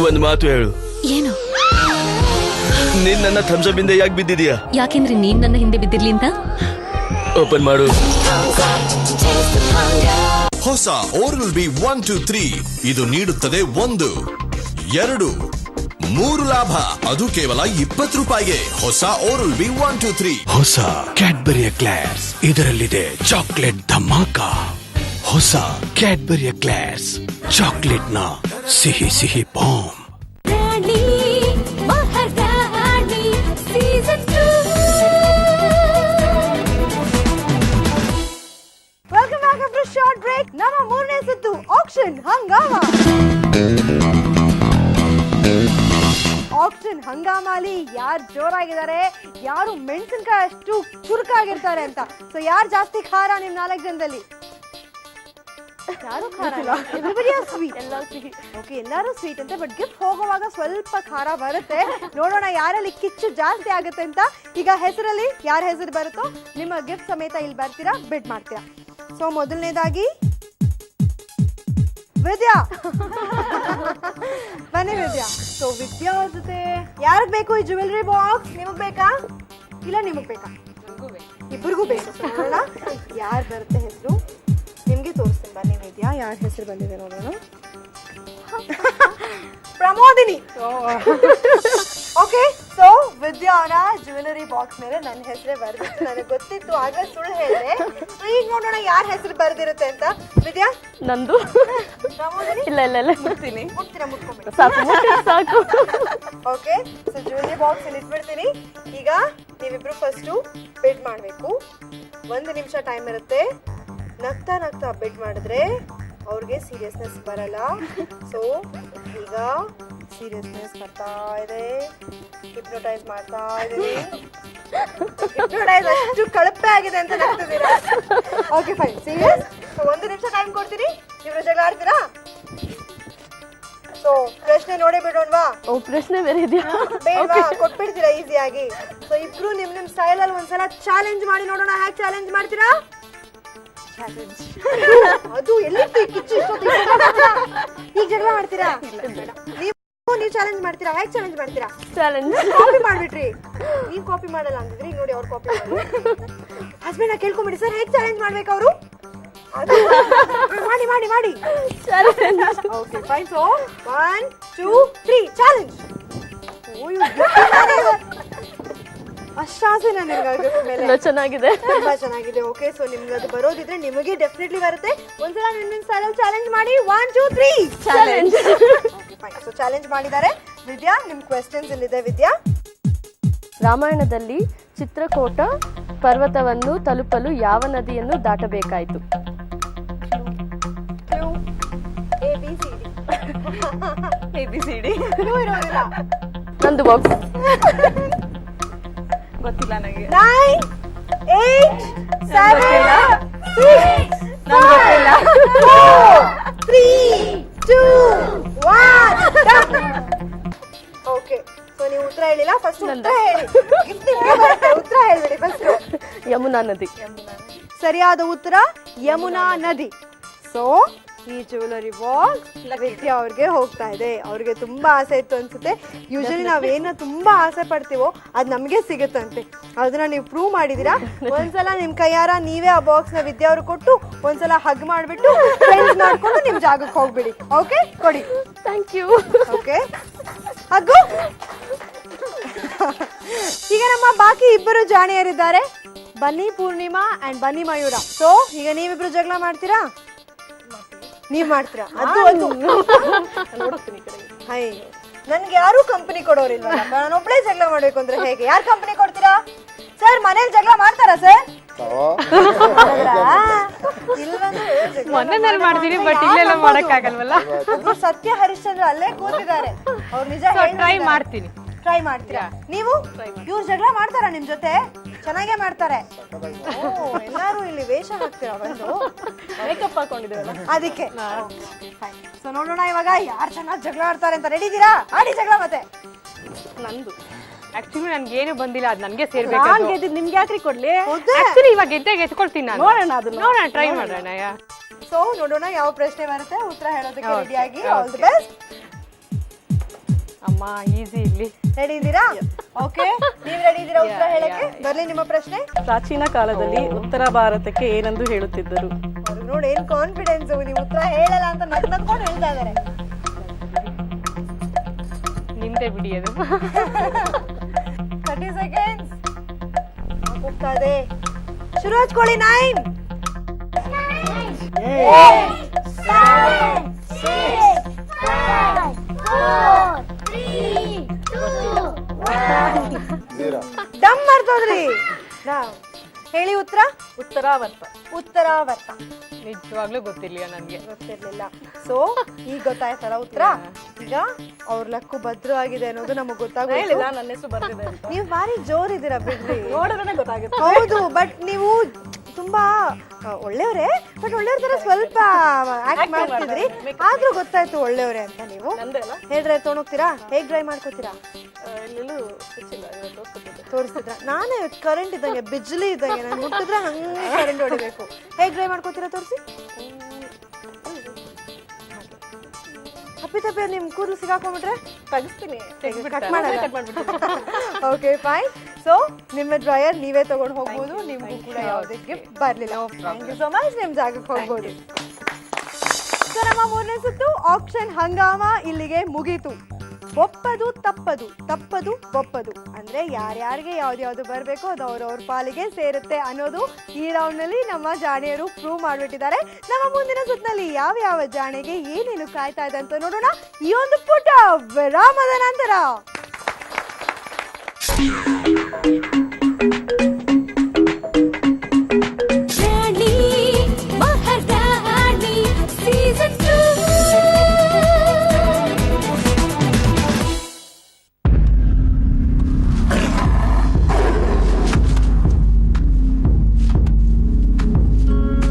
ಒಂದ್ ಮಾತು ಹೇಳು. ಏನು? ನೀನ್ ನನ್ನ ಥಮ್ಸಪ್ ಇಂದ ಯಾಕೆ ಬಿದ್ದಿದ್ಯಾ? ಯಾಕೆಂದ್ರೆ ನೀನ್ ನನ್ನ ಹಿಂದೆ ಬಿದ್ದಿರ್ಲಿ ಅಂತ. ಓಪನ್ ಮಾಡು. ಹೊಸ ಓರಲ್ ಬಿ 1, 2, 3 ಇದು ನೀಡುತ್ತದೆ 1, 2, 3 ಲಾಭ. ಅದು ಕೇವಲ ₹20. ಹೊಸ ಓರಲ್ ಬಿ 1, 2, 3. ಹೊಸ ಕ್ಯಾಡ್ಬರಿಯ ಕ್ಲಾಸ್, ಇದರಲ್ಲಿದೆ ಚಾಕ್ಲೇಟ್ ಧಮಾಕ. ಹೊಸ ಕ್ಯಾಡ್ಬರಿಯ ಕ್ಲಾಸ್, ಚಾಕ್ಲೇಟ್ ನ ಸಿಹಿ ಸಿಹಿ bomb. Welcome back after short break. ನಮ್ಮ ಮೂರನೇ ಸುತ್ತು ಆಕ್ಷನ್ ಹಂಗಾಮ. ಆಕ್ಷನ್ ಹಂಗಾಮಲ್ಲಿ ಯಾರು ಜೋರಾಗಿದ್ದಾರೆ, ಯಾರು ಮೆಣಸಿನಕಾಯಿ ಅಷ್ಟು ಚುರುಕಾಗಿರ್ತಾರೆ ಅಂತ. ಸೊ ಯಾರು ಜಾಸ್ತಿ ಖಾರ ನಿಮ್ 4 ಜನದಲ್ಲಿ? ಯಾರು ಖಾರ ಇಲ್ಲ, ಸ್ವೀಟ್. ಓಕೆ, ಎಲ್ಲರೂ ಸ್ವೀಟ್ ಅಂತೆ. ಬಟ್ ಗಿಫ್ಟ್ ಹೋಗುವಾಗ ಸ್ವಲ್ಪ ಖಾರ ಬರುತ್ತೆ. ನೋಡೋಣ ಯಾರಲ್ಲಿ ಕಿಚ್ಚು ಜಾಸ್ತಿ ಆಗುತ್ತೆ ಅಂತ. ಈಗ ಹೆಸರಲ್ಲಿ ಯಾರ ಹೆಸರು ಬರುತ್ತೋ ನಿಮ್ಮ ಗಿಫ್ಟ್ ಸಮೇತ ಇಲ್ಲಿ ಬರ್ತೀರಾ, ಬಿಡ್ ಮಾಡ್ತೀರಾ. ಸೊ ಮೊದಲನೇದಾಗಿ ವಿದ್ಯಾ. ಬನ್ನಿ ವಿದ್ಯಾ. ಸೊ ವಿದ್ಯಾ ಅವ್ರ ಜೊತೆ ಯಾರಿಗೆ ಬೇಕು ಈ ಜ್ಯುವೆಲ್ರಿ ಬಾಕ್ಸ್? ನಿಮಗ್ ಬೇಕಾ ಇಲ್ಲ ನಿಮಗ್ ಬೇಕಾ? ಇಬ್ಬರಿಗೂ ಬೇಕು. ನೋಡೋಣ ಯಾರು ಬರುತ್ತೆ ಹೆಸರು. ನಿಮ್ಗೆ ತೋರಿಸ್ತೀನಿ ಬನ್ನಿ ವಿದ್ಯಾ, ಯಾರ ಹೆಸರು ಬಂದಿದೆ ನೋಡೋಣ. ಪ್ರಮೋದಿನಿ. ಓಕೆ, ಸೊ ವಿದ್ಯಾ ಅವರ ಜ್ಯುವೆಲರಿ ಬಾಕ್ಸ್ ಮೇಲೆ ನನ್ನ ಹೆಸರೇ ಬರ್ದಿತ್ತು. ನನಗೆ ಗೊತ್ತಿತ್ತು, ಆಗ ಸುಳ್ಳು ಹೇಳಿದೆ. ಸೊ ಈಗ ನೋಡೋಣ ಯಾರ ಹೆಸರು ಬರ್ದಿರುತ್ತೆ ಅಂತ. ವಿದ್ಯಾ ನಂದು. ಪ್ರಮೋದಿನಿ ಇಲ್ಲ ಮುಟ್ತೀನಿ. ಮುಟ್ತೀರಾ? ಮುಟ್ಕೊಂಡ್ಬಿಡಿ ಸಾಕು. ಓಕೆ, ಸೊ ಜ್ಯುವೆಲರಿ ಬಾಕ್ಸ್ ಇಲ್ಲಿ ಇಟ್ಬಿಡ್ತೀನಿ. ಈಗ ನೀವಿಬ್ರು ಫಸ್ಟು ಬಿಡ್ ಮಾಡಬೇಕು. 1 ನಿಮಿಷ ಟೈಮ್ ಇರುತ್ತೆ. ನಗ್ತಾ ನಗ್ತಾ ಬಿಡ್ ಮಾಡಿದ್ರೆ ಅವ್ರಿಗೆ ಸೀರಿಯಸ್ನೆಸ್ ಬರಲ್ಲ. ಸೊ ಈಗ ಸೀರಿಯಸ್ನೆಸ್ ಬರ್ತಾ ಇದೆ, ಹಿಪ್ನೋಟೈಸ್ ಮಾಡ್ತಾ ಇದ್ದೀನಿ. ಹಿಪ್ನೋಟೈಸ್ ಅಷ್ಟು ಕಳಪೆ ಆಗಿದೆ ಅಂತ ನಗ್ತಿದ್ದೀರಾ. Okay fine, serious. ಸೊ 1 ನಿಮಿಷ ಟೈಮ್ ಕೊಡ್ತೀನಿ. ಇವ್ರು ಜಗಳ ಆಡ್ತೀರಾ? ಸೊ ಪ್ರಶ್ನೆ ನೋಡೇ ಬಿಡೋಣವಾ? ಪ್ರಶ್ನೆ ಬೇರೆ ಇದೆಯಾ? ಬೇಡವಾ? ಕೊಟ್ಬಿಡ್ತೀರಾ ಈಸಿಯಾಗಿ. ಸೊ ಇಬ್ರು ನಿಮ್ ಸ್ಟೈಲ್ ಅಲ್ಲಿ ಒಂದ್ಸಲ ಚಾಲೆಂಜ್ ಮಾಡಿ ನೋಡೋಣ. ಹ್ಯಾಕ್ ಚಾಲೆಂಜ್ ಮಾಡ್ತೀರಾ? ಅದು ಎಲ್ಲಿ ಕಿಚ್ಚು ಈಗ ಜಗಳ ಮಾಡ್ತೀರಾ? ನೀವು ಚಾಲೆಂಜ್ ಮಾಡ್ತೀರಾ? ಹ್ಯಾಕ್ ಚಾಲೆಂಜ್ ಮಾಡ್ತೀರಾ? ಚಾಲೆಂಜ್ ಕಾಪಿ ಮಾಡ್ಬಿಟ್ರಿ. ನೀವ್ ಕಾಪಿ ಮಾಡಲ್ಲ ಅಂದಿದ್ರಿ, ಈಗ ನೋಡಿ ಅವ್ರು ಕಾಪಿ ಮಾಡಿ. ಹಸ್ಬೆಂಡ್ ಕೇಳ್ಕೊಂಬಿಡಿ, ಸರ್ ಹೇಗ್ ಚಾಲೆಂಜ್ ಮಾಡ್ಬೇಕು ಅವರು? ಮಾಡಿ ಮಾಡಿ ಮಾಡಿ ಓಕೆ ಫೈನ್. So 1 2 3 challenge. ಅಷ್ಟಾಸೆ ನನಗೆ ಚೆನ್ನಾಗಿದೆ, ತುಂಬಾ ಚೆನ್ನಾಗಿದೆ. ಓಕೆ, ಸೊ ನಿಮ್ಗೆ ಅದು ಬರೋದಿದ್ರೆ ನಿಮಗೆ ಡೆಫಿನೆಟ್ಲಿ ಬರುತ್ತೆ. ಒಂದ್ಸಲ ನಿಮ್ಮ ಸ್ಟೈಲಲ್ಲಿ ಚಾಲೆಂಜ್ ಮಾಡಿ. 1 2 3 ಚಾಲೆಂಜ್. ಸೊ ಚಾಲೆಂಜ್ ಮಾಡಿದ್ದಾರೆ. ವಿದ್ಯಾ, ನಿಮ್ ಕ್ವೆಶ್ಚನ್ಸ್ ಇಲ್ಲಿದೆ. ವಿದ್ಯಾ, ರಾಮಾಯಣದಲ್ಲಿ ಚಿತ್ರಕೂಟ ಪರ್ವತವನ್ನು ತಲುಪಲು ಯಾವ ನದಿಯನ್ನು ದಾಟಬೇಕಾಯಿತು? ABCD ಇರೋದಿಲ್ಲ. ನಂದು ಬಾಕ್ಸ್ ಗೊತ್ತಿಲ್ಲ ನನಗೆ. 9 8 7 6 5 4 3 2 1 ಓಕೆ. ಸೊ ನೀವು ಉತ್ತರ ಹೇಳಿಲ್ಲ. ಫಸ್ಟ್ ಉತ್ತರ ಹೇಳಿ. ಗಿಫ್ಟ್ ನಿಮಗೆ ಬರುತ್ತೆ. ಉತ್ತರ ಹೇಳ್ಬಿಡಿ ಫಸ್ಟ್. ಯಮುನಾ ನದಿ. ಸರಿಯಾದ ಉತ್ತರ ಯಮುನಾ ನದಿ. ಸೊ ಈ ಜ್ಯುವೆಲರಿ ಬಾಕ್ಸ್ ವಿದ್ಯಾ ಅವ್ರಿಗೆ ಹೋಗ್ತಾ ಇದೆ. ಅವ್ರಿಗೆ ತುಂಬಾ ಆಸೆ ಇತ್ತು ಅನ್ಸುತ್ತೆ. ಯೂಶಲಿ ನಾವೇನ ತುಂಬಾ ಆಸೆ ಪಡ್ತೀವೋ ಅದ್ ನಮ್ಗೆ ಸಿಗುತ್ತಂತೆ. ಅದನ್ನ ನೀವು ಪ್ರೂವ್ ಮಾಡಿದೀರಾ. ಒಂದ್ಸಲ ನಿಮ್ ಕೈಯಾರ ನೀವೇ ಆ ಬಾಕ್ಸ್ ನ ವಿದ್ಯಾ ಅವ್ರಿಗೆ ಕೊಟ್ಟು ಒಂದ್ಸಲ ಹಗ್ ಮಾಡ್ಬಿಟ್ಟು ಫ್ರೆಂಡ್ಸ್ ಮಾಡ್ಕೊಂಡು ನಿಮ್ ಜಾಗಕ್ಕೆ ಹೋಗ್ಬಿಡಿ. ಓಕೆ, ಕೊಡಿ. Thank you. ಓಕೆ, ಹಗ್ಗು. ಈಗ ನಮ್ಮ ಬಾಕಿ ಇಬ್ಬರು ಜಾಣಿಯರಿದ್ದಾರೆ, ಬನ್ನಿ ಪೂರ್ಣಿಮಾ ಅಂಡ್ ಬನ್ನಿ ಮಯೂರ. ಸೊ ಈಗ ನೀವಿಬ್ರು ಜಗಳ ಮಾಡ್ತೀರಾ? ನೀವ್ ಮಾಡ್ತೀರಾ? ಅದು ಹೈ, ನನ್ಗೆ ಯಾರು ಕಂಪನಿ ಕೊಡೋರಿಲ್ವ. ನಾನು ಒಬ್ಳೆ ಜಗಳ ಮಾಡ್ಬೇಕು ಅಂದ್ರೆ ಹೇಗೆ? ಯಾರು ಕಂಪನಿ ಕೊಡ್ತೀರಾ ಸರ್? ಮನೇಲಿ ಜಗಳ ಮಾಡ್ತಾರಾ ಸರ್? ಮನೆಯಲ್ಲಿ ಮಾಡ್ತೀನಿ, ಬಟ್ ಇಲ್ಲೆಲ್ಲ ಮಾಡಕ್ ಆಗಲ್ವಲ್ಲ. ಸತ್ಯ ಹರಿಶ್ಚಂದ್ರ ಅಲ್ಲೇ ಕೂತಿದ್ದಾರೆ. ಅವ್ರು ನಿಜ ಟ್ರೈ ಮಾಡ್ತೀನಿ. ಟ್ರೈ ಮಾಡ್ತೀರಾ ನೀವು? ಇವ್ರು ಜಗಳ ಮಾಡ್ತಾರ ನಿಮ್ ಜೊತೆ? ಚೆನ್ನಾಗೇ ಮಾಡ್ತಾರೆ. ಎಲ್ಲಾರು ಇಲ್ಲಿ ವೇಷ ಹಾಕ್ತೀರಾ ಬಂದು? ಮೇಕಪ್ ಹಾಕೊಂಡಿದ್ದೀರಲ್ಲ ಅದಕ್ಕೆ. ಸೊ ನೋಡೋಣ ಇವಾಗ ಯಾರು ಚೆನ್ನಾಗಿ ಜಗಳ ಆಡ್ತಾರೆ ಅಂತ. ರೆಡಿ ಇದೀರಾ? ಆಡಿ ಜಗಳ. ಮತ್ತೆ ನಂದು ಆಕ್ಚುಲಿ ನನ್ಗೆ ಏನು ಬಂದಿಲ್ಲ, ಅದ್ ನನ್ಗೆ ಸೇರ್ಬೇಕು. ನಾನ್ ಗೆದ್ದಿದ್ ನಿಮ್ಗೆ ಯಾಕ್ರಿ ಕೊಡ್ಲಿ? ಆಕ್ಚುಲಿ ಇವಾಗ ಗೆದ್ದಾಗ ಎತ್ಕೊಳ್ತೀನಿ ನಾನು. ನೋಡೋಣ ಅದನ್ನ, ನೋಡೋಣ, ಟ್ರೈ ಮಾಡೋಣ. ಸೊ ನೋಡೋಣ ಯಾವ ಪ್ರಶ್ನೆ ಬರುತ್ತೆ. ಉತ್ತರ ಹೇಳೋದಕ್ಕೆ ರೆಡಿ ಆಗಿ. All the best. ಅಮ್ಮ ಈಸಿ ಇಲ್ಲಿ. ರೆಡಿ ಇದ್ದೀರಾ? ಓಕೆ, ನೀವ್ ರೆಡಿ ಇದ್ದೀರಾ ಉತ್ತರ ಹೇಳಕ್ಕೆ? ಬರ್ಲಿ ನಿಮ್ಮ ಪ್ರಶ್ನೆ. ಪ್ರಾಚೀನ ಕಾಲದಲ್ಲಿ ಉತ್ತರ ಭಾರತಕ್ಕೆ ಏನೆಂದು ಹೇಳುತ್ತಿದ್ದರು? ನೋಡಿ ಏನ್ ಕಾನ್ಫಿಡೆನ್ಸ್. ನೀವು ಉತ್ತರ ಹೇಳಲ್ಲ ಅಂತ ನಕ್ಕೊಂಡು ಹೇಳ್ತಾ ಇದಾರೆ. ನಿಮ್ದೆ ಬಿಡಿ ಅದು. 30 ಸೆಕೆಂಡ್ಸ್ ಹೋಗ್ತಾ ಇದೆ. ಶುರು ಹಚ್ಕೊಳ್ಳಿ. 9 8 7 6 5 4 3 2 1 ಡಮ್ ಮಾಡ್ತೋದ್ರಿ. ಹೇಳಿ ಉತ್ತರ. ಉತ್ತರಾವರ್ತ. ಉತ್ತರಾವರ್ತ. ನಿಜವಾಗ್ಲೂ ಗೊತ್ತಿರ್ಲಿಲ್ಲ ನನ್ಗೆ. ಗೊತ್ತಿರ್ಲಿಲ್ಲ. ಸೊ ಈಗ ಗೊತ್ತಾಯ್ತಲ್ಲ ಉತ್ತರ. ಈಗ ಅವ್ರ ಲಕ್ಕು ಭದ್ರ ಆಗಿದೆ ಅನ್ನೋದು ನಮಗ್ ಗೊತ್ತಾಗೋಯ್ತು. ನನ್ನ ಹೆಸರು ಬರ್ತಿದೆ ಅಂತ. ನೀವು ಭಾರಿ ಜೋರಿದ್ದೀರಾ ಬಿಡ್ರಿ. ನೋಡಿದ್ರೆ ಗೊತ್ತಾಗುತ್ತೆ. ಹೌದು, ಬಟ್ ನೀವು ತುಂಬಾ ಒಳ್ಳೆಯವರೇ. ಬಟ್ ಒಳ್ಳೆಯವ್ರ ತರ ಸ್ವಲ್ಪ ಆಕ್ಟ್ ಮಾಡ್ತಿದ್ರಿ. ಆದ್ರೂ ಗೊತ್ತಾಯ್ತು ಒಳ್ಳೆಯವರೇ ಅಂತ. ನೀವು ಹೇರ್ ಡ್ರೈ ತೊಗೊಂಡೋಗ್ತೀರಾ? ಹೇಗ್ ಡ್ರೈ ಮಾಡ್ಕೋತೀರಾ? ತೋರಿಸ್ತಿದ್ರ? ನಾನೇ ಕರೆಂಟ್ ಇದ್ದಂಗೆ, ಬಿಜ್ಲಿ ಇದ್ದಂಗೆ. ನಾನು ಮುಟ್ಟಿದ್ರೆ ಹಂಗೆ ಕರೆಂಟ್ ಹೊಡಿಬೇಕು. ಹೇಗ್ ಡ್ರೈ ಮಾಡ್ಕೋತೀರಾ? ತೋರಿಸಿ. ತಪ್ಪಿ ನಿಮ್ ಕೂದಲು ಸಿಗಾಕೊಂಡ್ಬಿಟ್ರೆ ತೆಗಿಸ್ತೀನಿ. Cut okay fine. ಸೊ ನಿಮ್ಮ ಡ್ರೈಯರ್ ನೀವೇ ತಗೊಂಡು ಹೋಗ್ಬೋದು. ನಿಮ್ಗೂ ಕೂಡ ಯಾವುದೇ ಗಿಫ್ಟ್ ಬರ್ಲಿಲ್ಲ. Thank you so much. ನಿಮ್ ಜಾಗಕ್ಕೆ ಹೋಗ್ಬೋದು. ಸೊ ನಮ್ಮ ಮೂರನೇ ಸುತ್ತು ಆಪ್ಷನ್ ಹಂಗಾಮ ಇಲ್ಲಿಗೆ ಮುಗೀತು. ಒಪ್ಪದು ತಪ್ಪದು, ತಪ್ಪದು ಒಪ್ಪದು ಅಂದ್ರೆ ಯಾರ್ಯಾರಿಗೆ ಯಾವ್ದು ಬರಬೇಕು ಅದು ಅವ್ರವ್ರ ಪಾಲಿಗೆ ಸೇರುತ್ತೆ ಅನ್ನೋದು ಈ ರೌಂಡ್ ನಲ್ಲಿ ನಮ್ಮ ಜಾಣಿಯರು ಪ್ರೂವ್ ಮಾಡ್ಬಿಟ್ಟಿದ್ದಾರೆ. ನಮ್ಮ ಮುಂದಿನ ಸುತ್ತಿನಲ್ಲಿ ಯಾವ ಯಾವ ಜಾಣೆಗೆ ಏನೇನು ಕಾಯ್ತಾ ಇದೆ ಅಂತ ನೋಡೋಣ ಈ ಒಂದು ಪುಟ್ಟ ವಿರಾಮದ ನಂತರ.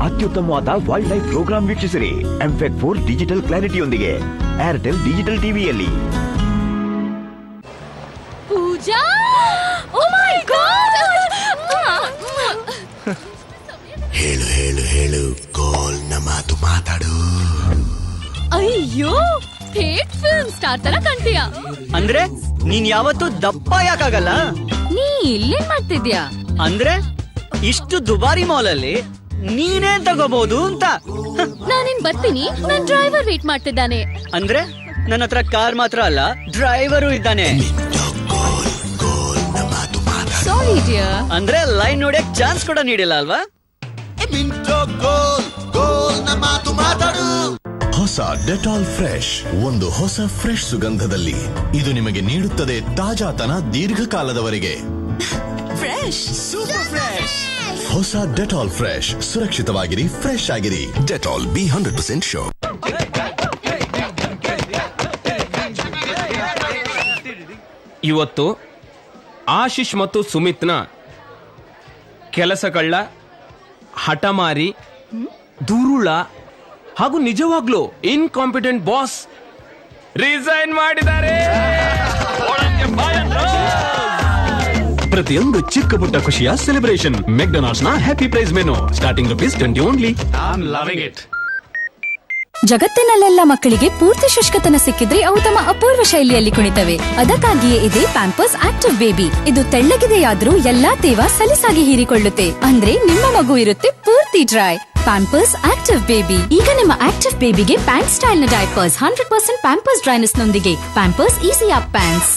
ಅತ್ಯುತ್ತಮವಾದ ವೈಲ್ಡ್ ಲೈಫ್ ಪ್ರೋಗ್ರಾಂ ವೀಕ್ಷಿಸಿರಿ ಎಂಫೆಕ್ಟ್ 4 ಡಿಜಿಟಲ್ ಕ್ಲಾರಿಟಿಯೊಂದಿಗೆ ಏರ್ಟೆಲ್ ಡಿಜಿಟಲ್ ಟಿವಿಯಲ್ಲಿ. Pooja, oh my God! ಹೇಳು ಹೇಳು ಹೇಳು, ಗೋಲ್ನ ಮಾತು ಮಾತಾಡು. ಅಯ್ಯೋ, ಥೇಟ್ ಫಿಲ್ಮ್ ಸ್ಟಾರ್ ತರ ಕಾಣ್ತೀಯ. ಅಂದ್ರೆ ನೀನ್ ಯಾವತ್ತೂ ದಪ್ಪ ಯಾಕಾಗಲ್ಲ? ನೀ ಇಲ್ಲೇನ್ ಮಾಡ್ತಿದ್ಯಾ? ಅಂದ್ರೆ ಇಷ್ಟು ದುಬಾರಿ ಮಾಲ್ ಅಲ್ಲಿ ನೀನೇ ತಗೋಬಹುದು ಅಂತ. ನಾನೇನ್ ಬರ್ತೀನಿ, ನನ್ ಡ್ರೈವರ್ ವೇಟ್ ಮಾಡ್ತಿದ್ದಾನೆ. ಅಂದ್ರೆ ನನ್ನ ಹತ್ರ ಕಾರ್ ಮಾತ್ರ ಅಲ್ಲ, ಡ್ರೈವರು ಇದ್ದಾನೆ. Sorry dear. ಅಂದ್ರೆ ಲೈನ್ ನೋಡಕ್ ಚಾನ್ಸ್ ಕೂಡ ನೀಡಿಲ್ಲ ಅಲ್ವಾ? ಹೊಸ ಡೆಟಾಲ್ ಫ್ರೆಶ್, ಒಂದು ಹೊಸ ಫ್ರೆಶ್ ಸುಗಂಧದಲ್ಲಿ. ಇದು ನಿಮಗೆ ನೀಡುತ್ತದೆ ತಾಜಾತನ ದೀರ್ಘಕಾಲದವರೆಗೆ. Fresh, super fresh. ಹೊಸ ಡೆಟಾಲ್ ಫ್ರೆಶ್. ಸುರಕ್ಷಿತವಾಗಿರಿ, ಫ್ರೆಶ್ ಆಗಿರಿ. Dettol B 100% sure. ಇವತ್ತು ಆಶಿಶ್ ಮತ್ತು ಸುಮಿತ್ನ ಕೆಲಸಗಳ್ಳ, ಹಠಮಾರಿ, ದುರುಳ ಹಾಗೂ ನಿಜವಾಗ್ಲೂ ಇನ್ಕಾಂಪಿಟೆಂಟ್ ಬಾಸ್ ರಿಸೈನ್ ಮಾಡಿದ್ದಾರೆ. ಪ್ರತಿಯೊಂದು ಚಿಕ್ಕ ಪುಟ್ಟ ಖುಷಿಯ ಸೆಲೆಬ್ರೇಷನ್. ಮೆಕ್ಡೊನಾಲ್ಡ್ಸ್ ನ happy price menu starting ₹20 only. Loving it. ಜಗತ್ತಿನಲ್ಲೆಲ್ಲ ಮಕ್ಕಳಿಗೆ ಪೂರ್ತಿ ಶುಷ್ಕತನ ಸಿಕ್ಕಿದ್ರೆ ಅವು ತಮ್ಮ ಅಪೂರ್ವ ಶೈಲಿಯಲ್ಲಿ ಕುಣಿತವೆ. ಅದಕ್ಕಾಗಿಯೇ ಇದೆ ಪ್ಯಾಂಪರ್ಸ್ ಆಕ್ಟಿವ್ ಬೇಬಿ. ಇದು ತೆಳ್ಳಗಿದೆಯಾದ್ರೂ ಎಲ್ಲಾ ತೇವ ಸಲೀಸಾಗಿ ಹೀರಿಕೊಳ್ಳುತ್ತೆ. ಅಂದ್ರೆ ನಿಮ್ಮ ಮಗು ಇರುತ್ತೆ ಪೂರ್ತಿ ಡ್ರೈ. Pampers active baby. ಈಗ ನಿಮ್ಮ ಆಕ್ಟಿವ್ ಬೇಬಿಗೆ ಪ್ಯಾಂಟ್ ಸ್ಟೈಲ್ ನ ಡೈಪರ್ಸ್ 100% ಪ್ಯಾಂಪರ್ಸ್ ಡ್ರೈನೆಸ್ ನೊಂದಿಗೆ. Pampers easy up pants.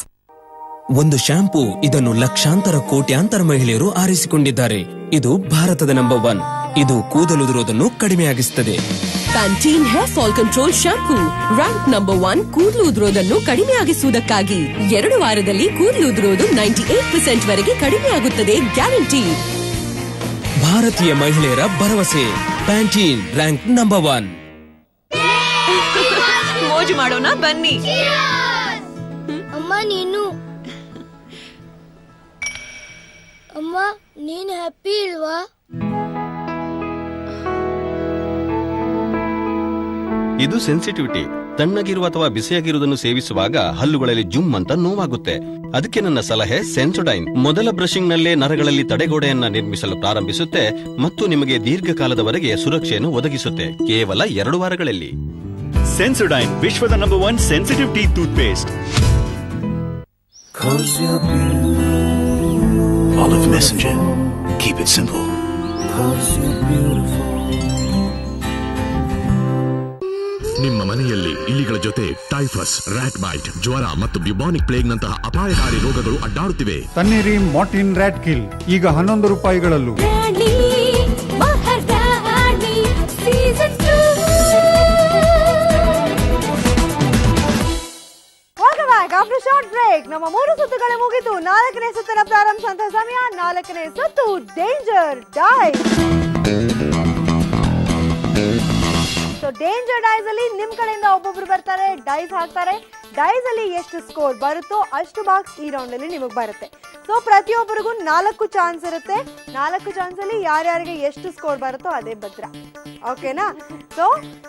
ಒಂದು ಶಾಂಪೂ, ಇದನ್ನು ಲಕ್ಷಾಂತರ ಕೋಟ್ಯಾಂತರ ಮಹಿಳೆಯರು ಆರಿಸಿಕೊಂಡಿದ್ದಾರೆ. ಇದು ಭಾರತದ ನಂಬರ್ 1. ಇದು ಕೂದಲುದುರೋದನ್ನು ಕಡಿಮೆಯಾಗಿಸುತ್ತದೆ. Pantene hair fall control shampoo rank number 1 ಕೂದಲು ಉದುರೋದನ್ನು ಕಡಿಮೆಯಾಗಿಸುವುದಕ್ಕಾಗಿ. 2 ವಾರದಲ್ಲಿ ಕೂದಲು ಉದುರೋದು 98% ವರೆಗೆ ಕಡಿಮೆಯಾಗುತ್ತದೆ, ಗ್ಯಾರಂಟಿ. ಭಾರತೀಯ ಮಹಿಳೆಯರ ಭರವಸೆ ಪ್ಯಾಂಟೀನ್ ರ್ಯಾಂಕ್ ನಂಬರ್ 1. ಮೋಜು ಮಾಡೋಣ ಬನ್ನಿ. ಅಮ್ಮ ನೀನು ಹ್ಯಾಪಿ ಇಲ್ವಾ? ಇದು ಸೆನ್ಸಿಟಿವಿಟಿ. ತಣ್ಣಗಿರುವ ಅಥವಾ ಬಿಸಿಯಾಗಿರುವುದನ್ನು ಸೇವಿಸುವಾಗ ಹಲ್ಲುಗಳಲ್ಲಿ ಜುಮ್ ಅಂತ ನೋವಾಗುತ್ತೆ. ಅದಕ್ಕೆ ನನ್ನ ಸಲಹೆ ಸೆನ್ಸೊಡೈನ್. ಮೊದಲ ಬ್ರಷಿಂಗ್ ನಲ್ಲೇ ನರಗಳಲ್ಲಿ ತಡೆಗೋಡೆಯನ್ನ ನಿರ್ಮಿಸಲು ಪ್ರಾರಂಭಿಸುತ್ತೆ ಮತ್ತು ನಿಮಗೆ ದೀರ್ಘಕಾಲದವರೆಗೆ ಸುರಕ್ಷೆಯನ್ನು ಒದಗಿಸುತ್ತೆ, ಕೇವಲ 2 ವಾರಗಳಲ್ಲಿ. ಸೆನ್ಸೊಡೈನ್, ವಿಶ್ವದ number 1 sensitive teeth tooth paste. Olive Messenger. Keep it simple. ನಿಮ್ಮ ಮನೆಯಲ್ಲಿ ಇಲಿಗಳ ಜೊತೆ ಟೈಫಸ್, ರ್ಯಾಟ್ ಬೈಟ್, ಜ್ವರ ಮತ್ತು ಬ್ಯುಬಾನಿಕ್ ಪ್ಲೇಗ್ ನಂತಹ ಅಪಾಯಕಾರಿ ರೋಗಗಳು ಅಡ್ಡಾಡುತ್ತಿವೆ. ತನ್ನಿರಿ ಮಾರ್ಟಿನ್ ರ್ಯಾಟ್ ಕಿಲ್ ಈಗ ₹11. ಆಫ್ಟರ್ ಶಾರ್ಟ್ ಬ್ರೇಕ್ ನಮ್ಮ 3 ಸುತ್ತುಗಳೇ ಮುಗಿತು. 4ನೇ ಸುತ್ತಿನ ಪ್ರಾರಂಭಿಸುವಂತಹ ಸಮಯ. 4ನೇ ಸುತ್ತು danger dice. So danger dice ಅಲ್ಲಿ ನಿಮ್ ಕಡೆಯಿಂದ ಒಬ್ಬೊಬ್ರು ಬರ್ತಾರೆ, ಡೈಸ್ ಹಾಕ್ತಾರೆ. ಡೈಸ್ ಅಲ್ಲಿ ಎಷ್ಟು ಸ್ಕೋರ್ ಬರುತ್ತೋ ಅಷ್ಟು ಮಾರ್ಕ್ಸ್ ಈ ರೌಂಡ್ ಅಲ್ಲಿ ನಿಮಗೆ ಬರುತ್ತೆ. ಸೊ ಪ್ರತಿಯೊಬ್ಬರಿಗೂ 4 ಚಾನ್ಸ್ ಇರುತ್ತೆ. 4 ಚಾನ್ಸ್ ಅಲ್ಲಿ ಯಾರ್ಯಾರಿಗೆ ಎಷ್ಟು ಸ್ಕೋರ್ ಬರುತ್ತೋ ಅದೇ ಭದ್ರ. ಓಕೆನಾ? ಸೊ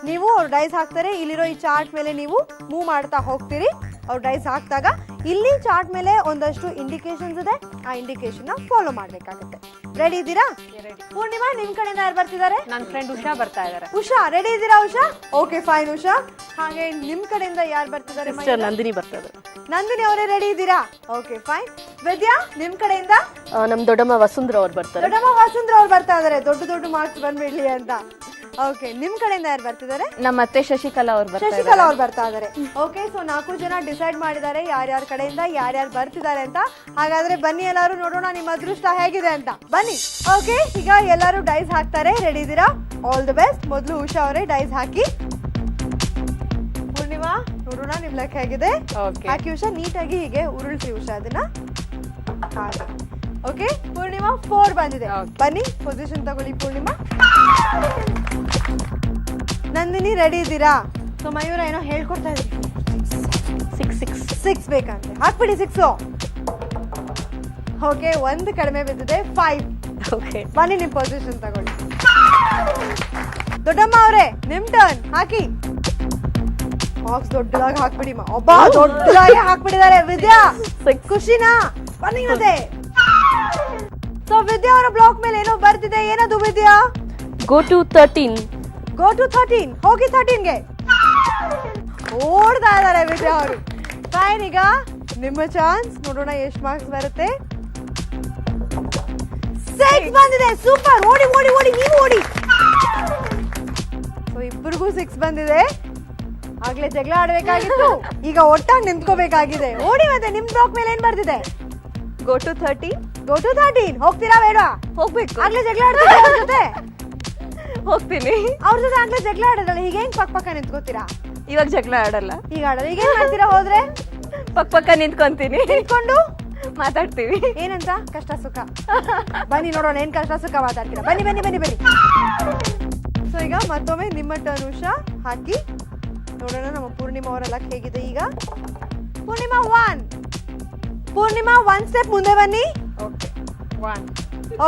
ನೀವು ಡೈಸ್ ಹಾಕ್ತಾರೆ, ಇಲ್ಲಿರೋ ಈ ಚಾರ್ಟ್ ಮೇಲೆ ನೀವು ಮೂವ್ ಮಾಡ್ತಾ ಹೋಗ್ತೀರಿ. ಅವ್ರು ಡೈಸ್ ಹಾಕಿದಾಗ ಇಲ್ಲಿ ಚಾರ್ಟ್ ಮೇಲೆ ಒಂದಷ್ಟು ಇಂಡಿಕೇಶನ್ಸ್ ಇದೆ, ಆ ಇಂಡಿಕೇಶನ್ ಫಾಲೋ ಮಾಡ್ಬೇಕಾಗುತ್ತೆ. ರೆಡಿ ಇದ್ದೀರಾ? ಪೂರ್ಣಿಮಾ, ನಿಮ್ ಕಡೆಯಿಂದ ಯಾರು ಬರ್ತಿದ್ದಾರೆ? ನನ್ನ ಫ್ರೆಂಡ್ ಉಷಾ ಬರ್ತಾ ಇದಾರೆ. ಉಷಾ ರೆಡಿ ಇದ್ದೀರಾ? Usha okay fine. ಉಷಾ, ಹಾಗೆ ನಿಮ್ ಕಡೆಯಿಂದ ಯಾರು ಬರ್ತಿದ್ದಾರೆ? ನಂದಿನಿ ಬರ್ತಾರೆ. ನಂದಿನಿ ಅವರೇ ರೆಡಿ ಇದ್ದೀರಾ? Okay fine. ವಿದ್ಯಾ, ನಿಮ್ ಕಡೆಯಿಂದ? ನಮ್ ದೊಡ್ಡಮ್ಮ ವಸುಂಧ್ರ ಅವ್ರು ಬರ್ತಾರೆ. ದೊಡ್ಡಮ್ಮ ವಸುಂಧ್ರ ಅವ್ರು ಬರ್ತಾ ಇದಾರೆ, ದೊಡ್ಡ ಮಾರ್ಕ್ಸ್ ಬಂದ್ಬಿಡ್ಲಿ ಅಂತ. ಓಕೆ, ನಿಮ್ ಕಡೆಯಿಂದ ಯಾರು ಬರ್ತಿದ್ದಾರೆ? ನಮ್ಮ ಅತ್ತೆ ಶಶಿಕಲಾ ಅವ್ರು ಬರ್ತಾರೆ. ಶಶಿಕಲಾ ಅವ್ರು ಬರ್ತಾ ಇದಾರೆ. ಓಕೆ, ಸೊ 4 ಜನ ಡಿಸೈಡ್ ಮಾಡಿದ್ದಾರೆ ಯಾರ್ಯಾರ ಕಡೆಯಿಂದ ಯಾರ್ಯಾರು ಬರ್ತಿದ್ದಾರೆ ಅಂತ. ಹಾಗಾದ್ರೆ ಬನ್ನಿ ಎಲ್ಲರೂ ನೋಡೋಣ ನಿಮ್ಮ ಅದೃಷ್ಟ ಹೇಗಿದೆ ಅಂತ. ಬನ್ನಿ. ಓಕೆ, ಈಗ ಎಲ್ಲರೂ ಡೈಸ್ ಹಾಕ್ತಾರೆ. ರೆಡಿ ಇದ್ದೀರಾ? All the best. ಮೊದಲು ಉಷಾ ಅವರೇ ಡೈಸ್ ಹಾಕಿ. ಪೂರ್ಣಿಮಾ, ನೋಡೋಣ ನಿಮ್ ಲೆಕ್ಕ ಹೇಗಿದೆ. ಹಾಕಿ ಉಷಾ, ನೀಟಾಗಿ ಹೀಗೆ ಉರುಳಿಸಿ ಉಷಾ ಅದನ್ನ. ಹಾಗೆ. ಓಕೆ, ಪೂರ್ಣಿಮಾ 4 ಬಂದಿದೆ. ಬನ್ನಿ, ಪೊಸಿಷನ್ ತಗೊಳ್ಳಿ ಪೂರ್ಣಿಮಾ. ನಂದಿನಿ ರೆಡಿ ಇದ್ದೀರಾ? ಸೊ ಮಯೂರ ಏನೋ ಹೇಳ್ಕೊಡ್ತಾ ಇದ್ರಿ. 6 ಬೇಕಂತೆ, ಹಾಕ್ಬಿಡಿ 6. ಓಕೆ, 1 ಕಡಿಮೆ ಬಿದ್ದಿದೆ, 5. ಓಕೆ, ಬನ್ನಿ ನಿಮ್ ಪೊಸಿಷನ್ ತಗೊಳ್ಳಿ. ದೊಡ್ಡಮ್ಮ ಅವರೇ, ನಿಮ್ ಟರ್ನ್. ಹಾಕಿ. ಬಾಕ್ಸ್ ದೊಡ್ಡದಾಗಿ ಹಾಕ್ಬಿಡಿ. ಒಬ್ಬ ದೊಡ್ಡದಾಗಿ ಹಾಕ್ಬಿಟ್ಟಿದ್ದಾರೆ. ವಿದ್ಯಾ, ಖುಷಿನಾ? ಬನ್ನಿ ಮತ್ತೆ. ಸೊ ವಿದ್ಯಾ ಅವರ ಬ್ಲಾಕ್ ಮೇಲೆ ಏನೋ ಬರ್ತಿದೆ. ಏನದು ವಿದ್ಯಾ? ಗೋ ಟು 13. ಹೋಗಿ 13ಗೆ ಓಡ್ತಾ ಇದಾರೆ ವಿದ್ಯಾ ಅವರು. ಫೈನ್. ಈಗ ನಿಮ್ಮ ಚಾನ್ಸ್, ನೋಡೋಣ ಎಷ್ಟು ಮಾರ್ಕ್ಸ್ ಬರುತ್ತೆ. 6 ಬಂದಿದೆ. ಸೂಪರ್. ಓಡಿ ನೀವು ಓಡಿ. ಸೊ ಇಬ್ಬರಿಗೂ 6 ಬಂದಿದೆ. ಆಗ್ಲೇ ಜಗಳ ಆಡ್ಬೇಕಾಗಿತ್ತು, ಈಗ ಒಟ್ಟಾಗಿ ನಿಂತ್ಕೋಬೇಕಾಗಿದೆ. ಓಡಿ ಮತ್ತೆ ನಿಮ್ ಬ್ಲಾಕ್ ಮೇಲೆ ಏನ್ ಬರ್ದಿದೆ? Go to 13. Go to 13. ಹೋಗ್ತೀರಾ ಬೇಡವಾ? ಹೋಗ್ಬೇಕು. ಆಗ್ಲೇ ಜಗಳ ಆಡ್ತೀರಾ ಅವ್ರ ಜೊತೆ? ಹೋಗ್ತೀನಿ. ಅವ್ರ ಜೊತೆ ಆಗ್ಲೇ ಜಗಳ ಆಡೋದಲ್ಲ, ಈಗ ಹೆಂಗ್ ಪಕ್ಕ ನಿಂತ್ಕೋತೀರಾ? ಇವಾಗ ಜಗಳ ಆಡಲ್ಲ. ಈಗ ಆಡಲ್ಲ. ಈಗ ಏನ್ ಮಾಡ್ತೀರಾ ಹೋದ್ರೆ? ಪಕ್ಕ ನಿಂತ್ಕೊಂತೀನಿ. ನಿಂತ್ಕೊಂಡು ಮಾತಾಡ್ತೀವಿ. ಏನಂತ? ಕಷ್ಟ ಸುಖ. ಬನ್ನಿ ನೋಡೋಣ ಏನ್ ಕಷ್ಟ ಸುಖ ಮಾತಾಡ್ತೀರಾ. ಬನ್ನಿ ಬನ್ನಿ ಬನ್ನಿ ಬನ್ನಿ. ಸೊ ಈಗ ಮತ್ತೊಮ್ಮೆ ನಿಮ್ಮ ಟರ್ನ್ ಉಷಾ. ಹಾಕಿ ನೋಡೋಣ ನಮ್ಮ ಪೂರ್ಣಿಮಾ ಅವರ ಲಕ್ ಹೇಗಿದೆ ಈಗ. ಪೂರ್ಣಿಮಾ 1. ಪೂರ್ಣಿಮಾ 1 ಸ್ಟೆಪ್ ಮುಂದೆ ಬನ್ನಿ. ಓಕೆ 1.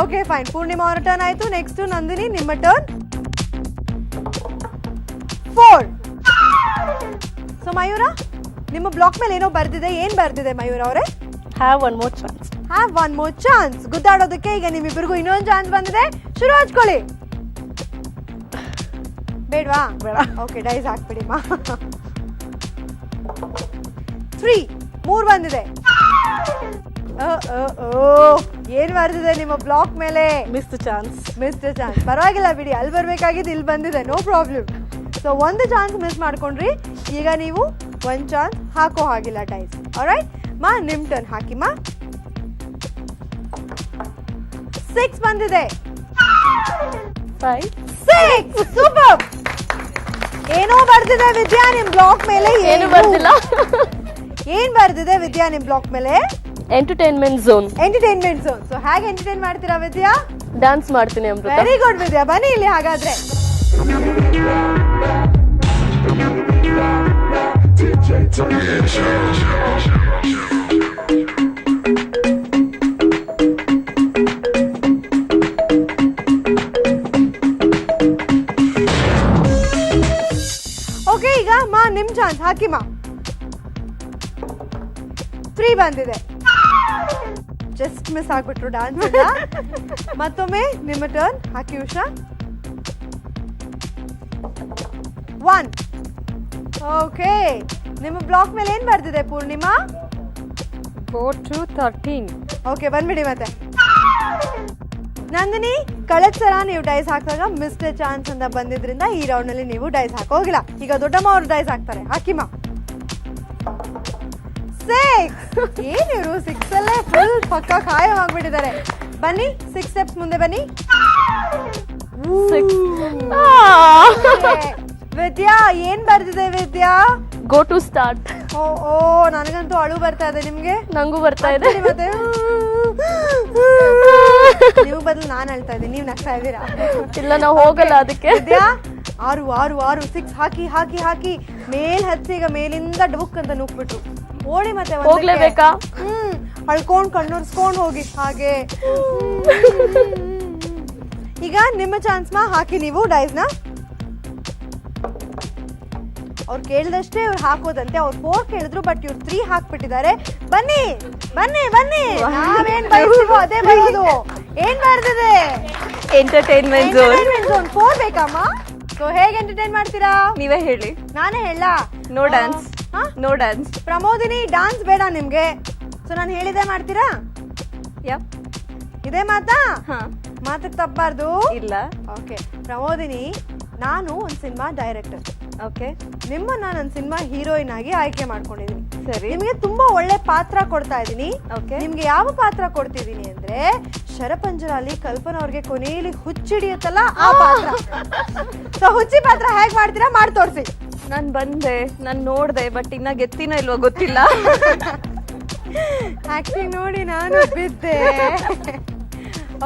Okay fine. ಪೂರ್ಣಿಮಾ ಅವರ ಟರ್ನ್ ಆಯ್ತು. ನೆಕ್ಸ್ಟ್ ನಂದಿನಿ ನಿಮ್ಮ ಟರ್ನ್. 4. ಸೊ ಮಯೂರ ನಿಮ್ಮ ಬ್ಲಾಕ್ ಮೇಲೆ ಏನೋ ಬರ್ದಿದೆ. ಏನ್ ಬರ್ದಿದೆ ಮಯೂರ ಅವರೇ? Have one more chance. Have one more chance. ಗುದ್ದಾಡೋದಕ್ಕೆ ಈಗ ನಿಮ್ಮಿಬ್ಬರಿಗೂ ಇನ್ನೊಂದು ಚಾನ್ಸ್ ಬಂದಿದೆ. ಶುರು ಹಚ್ಕೊಳ್ಳಿ. ಬೇಡವಾ? ಬೇಡ. ಓಕೆ ಡೈಸ್ ಹಾಕ್ಬಿಡಿ ಮಾ. 3. 3 ಬಂದಿದೆ. ಏನ್ ಬರ್ದಿದೆ ನಿಮ್ಮ ಬ್ಲಾಕ್ ಮೇಲೆ? Missed chance. Missed chance. ಪರವಾಗಿಲ್ಲ ಬಿಡಿ, ಅಲ್ಲಿ ಬರ್ಬೇಕಾಗಿದ್ದು ಇಲ್ಲಿ ಬಂದಿದೆ. No problem. ಸೊ ಒಂದು ಚಾನ್ಸ್ ಮಿಸ್ ಮಾಡ್ಕೊಂಡ್ರಿ. ಈಗ ನೀವು ಒಂದು ಚಾನ್ಸ್ ಹಾಕೋ ಹಾಗಿಲ್ಲ ಡೈಸ್. ಆಲ್ರೈಟ್ ಮಾ, ನಿಮ್ ಟರ್ನ್ ಹಾಕಿ ಮಾ. 6 ಬಂದಿದೆ. 5. 6. ಸೂಪರ್. ಏನೋ ಬರ್ದಿದೆ ವಿದ್ಯಾ ನಿಮ್ ಬ್ಲಾಕ್ ಮೇಲೆ. ಏನು ಬರ್ದಿಲ್ಲ. ಏನ್ ಬರ್ದಿದೆ ವಿದ್ಯಾ ನಿಮ್ ಬ್ಲಾಕ್ ಮೇಲೆ? Entertainment zone. Entertainment zone. So ಹೇಗೆ ಎಂಟರ್ಟೈನ್ ಮಾಡ್ತೀರಾ ವಿದ್ಯಾ? ಡ್ಯಾನ್ಸ್ ಮಾಡ್ತೀನಿ ಅಮೃತ. ವೆರಿ ಗುಡ್ ವಿದ್ಯಾ. ಬನ್ನಿ ಇಲ್ಲಿ ಹಾಗಾದ್ರೆ. ಓಕೆ ಈಗ ಮಾ ನಿಮ್ ಚಾನ್ಸ್ ಹಾಕಿ ಮಾ. 3 ಬಂದಿದೆ. ಜಸ್ಟ್ ಮಿಸ್ ಆಗ್ಬಿಟ್ರು ಡಾನ್ಸ್. ಮತ್ತೊಮ್ಮೆ ನಿಮ್ಮ ಟರ್ನ್ ಹಾಕಿ ಉಷಾ. 1. ಓಕೆ ನಿಮ್ಮ ಬ್ಲಾಕ್ ಮೇಲೆ ಏನ್ ಬರ್ದಿದೆ ಪೂರ್ಣಿಮಾ? ಗೋ ಟು 13. ಓಕೆ ಬಂದ್ಬಿಡಿ ಮತ್ತೆ. ನಂದಿನಿ ಕಳೆದ ಸಲ ನೀವು ಡೈಸ್ ಹಾಕಿದಾಗ ಮಿಸ್ಡ್ ಚಾನ್ಸ್ ಅಂತ ಬಂದಿದ್ರಿಂದ ಈ ರೌಂಡ್ ನಲ್ಲಿ ನೀವು ಡೈಸ್ ಹಾಕೋಗಿಲ್ಲ. ಈಗ ದೊಡ್ಡಮ್ಮ ಅವರು ಡೈಸ್ ಹಾಕ್ತಾರೆ. ಹಾಕಿಮಾ. 6. ಏನ್ ಇವರು 6 ಅಲ್ಲೇ ಫುಲ್ ಪಕ್ಕ ಖಾಯವಾಗ್ಬಿಟ್ಟಿದ್ದಾರೆ. ಬನ್ನಿ 6 ಸ್ಟೆಪ್ಸ್ ಮುಂದೆ ಬನ್ನಿ. ವಿದ್ಯಾ ಏನ್ ಬರ್ದಿದೆ ವಿದ್ಯಾ? Go to start. ಓ ನನಗಂತೂ ಅಳು ಬರ್ತಾ ಇದೆ. ನಿಮ್ಗೆ? ನಂಗೂ ಬರ್ತಾ ಇದೆ. ಮತ್ತೆ ನೀವು ಬದಲು ನಾನು ಅಳ್ತಾ ಇದ್ದೀನಿ, ನೀವು ನಗ್ತಾ ಇದ್ದೀರಾ. ಇಲ್ಲ ನಾವು ಹೋಗಲ್ಲ ಅದಕ್ಕೆ. ವಿದ್ಯಾ 6 6 6 6 ಹಾಕಿ ಹಾಕಿ ಹಾಕಿ ಮೇಲ್ ಹತ್ತಿ ಈಗ ಮೇಲಿಂದ ಡಬುಕ್ ಅಂತ ನುಗ್ಬಿಟ್ರು. ಓಡಿ ಮತ್ತೆ ಹೋಗ್ಲೇಬೇಕಾ? ಅಳ್ಕೊಂಡ್ ಕಣ್ಣೊರ್ಸ್ಕೊಂಡ್ ಹೋಗಿ ಹಾಗೆ. ಈಗ ನಿಮ್ಮ ಚಾನ್ಸ್ ಮಾ. ಹಾಕಿ ನೀವು ಡೈಸ್ ನ. ಅವ್ರು ಕೇಳಿದಷ್ಟೇ ಇವ್ರು ಹಾಕೋದಂತೆ. ಅವ್ರು 4 ಕೇಳಿದ್ರು ಬಟ್ ಇವ್ರು 3 ಹಾಕ್ಬಿಟ್ಟಿದ್ದಾರೆ. ಬನ್ನಿ ಬನ್ನಿ ಬನ್ನಿ. ನಾವೇನ್ ಬಯಸ್ತೀವೋ ಅದೇ ಬರೋದು. ಏನ್ ಬರ್ದಿದೆ? Entertainment zone. 4 ಬೇಕಮ್ಮ. ಸೊ ಹೇಗೆ ಎಂಟರ್ಟೈನ್ ಮಾಡ್ತೀರಾ? ನೀವೇ ಹೇಳಿ. ನಾನೇ ಹೇಳಾ? No dance. No dance. Pramodini dance ಬೇಡ ನಿಮ್ಗೆ. ಸೊ ನಾನು ಹೇಳಿದೆ ಮಾಡ್ತೀರಾ? ಇದೇ ಮಾತಾ? ಮಾತಕ್ಕೆ ತಪ್ಪಬಾರ್ದು. ಇಲ್ಲ. ಓಕೆ ಪ್ರಮೋದಿನಿ, ನಾನು ಒಂದು ಸಿನಿಮಾ ಡೈರೆಕ್ಟರ್. ಓಕೆ ನಿಮ್ಮನ್ನ ನನ್ನ ಸಿನಿಮಾ ಹೀರೋಯಿನ್ ಆಗಿ ಆಯ್ಕೆ ಮಾಡ್ಕೊಂಡಿದೀನಿ. ಸರಿ. ನಿಮಗೆ ತುಂಬಾ ಒಳ್ಳೆ ಪಾತ್ರ ಕೊಡ್ತಾ ಇದೀನಿ. ಓಕೆ. ನಿಮ್ಗೆ ಯಾವ ಪಾತ್ರ ಕೊಡ್ತಿದೀನಿ ಅಂದ್ರೆ ಶರಪಂಜರಲ್ಲಿ ಕಲ್ಪನಾ ಅವ್ರಿಗೆ ಕೊನೆಯಲ್ಲಿ ಹುಚ್ಚಿಡಿಯುತ್ತಲ್ಲ ಆ ಪಾತ್ರ. ಸೊ ಹುಚ್ಚಿ ಪಾತ್ರ ಹೇಗ್ ಮಾಡ್ತೀರಾ ಮಾಡಿ ತೋರಿಸಿ. ನಾನ್ ಬಂದೆ, ನಾನ್ ನೋಡ್ದೆ, ಬಟ್ ಇನ್ನ ಗೆತ್ತಿನ ಇಲ್ವೋ ಗೊತ್ತಿಲ್ಲ. ಆಕ್ಟಿಂಗ್ ನೋಡಿ ನಾನು ಬಿದ್ದೆ.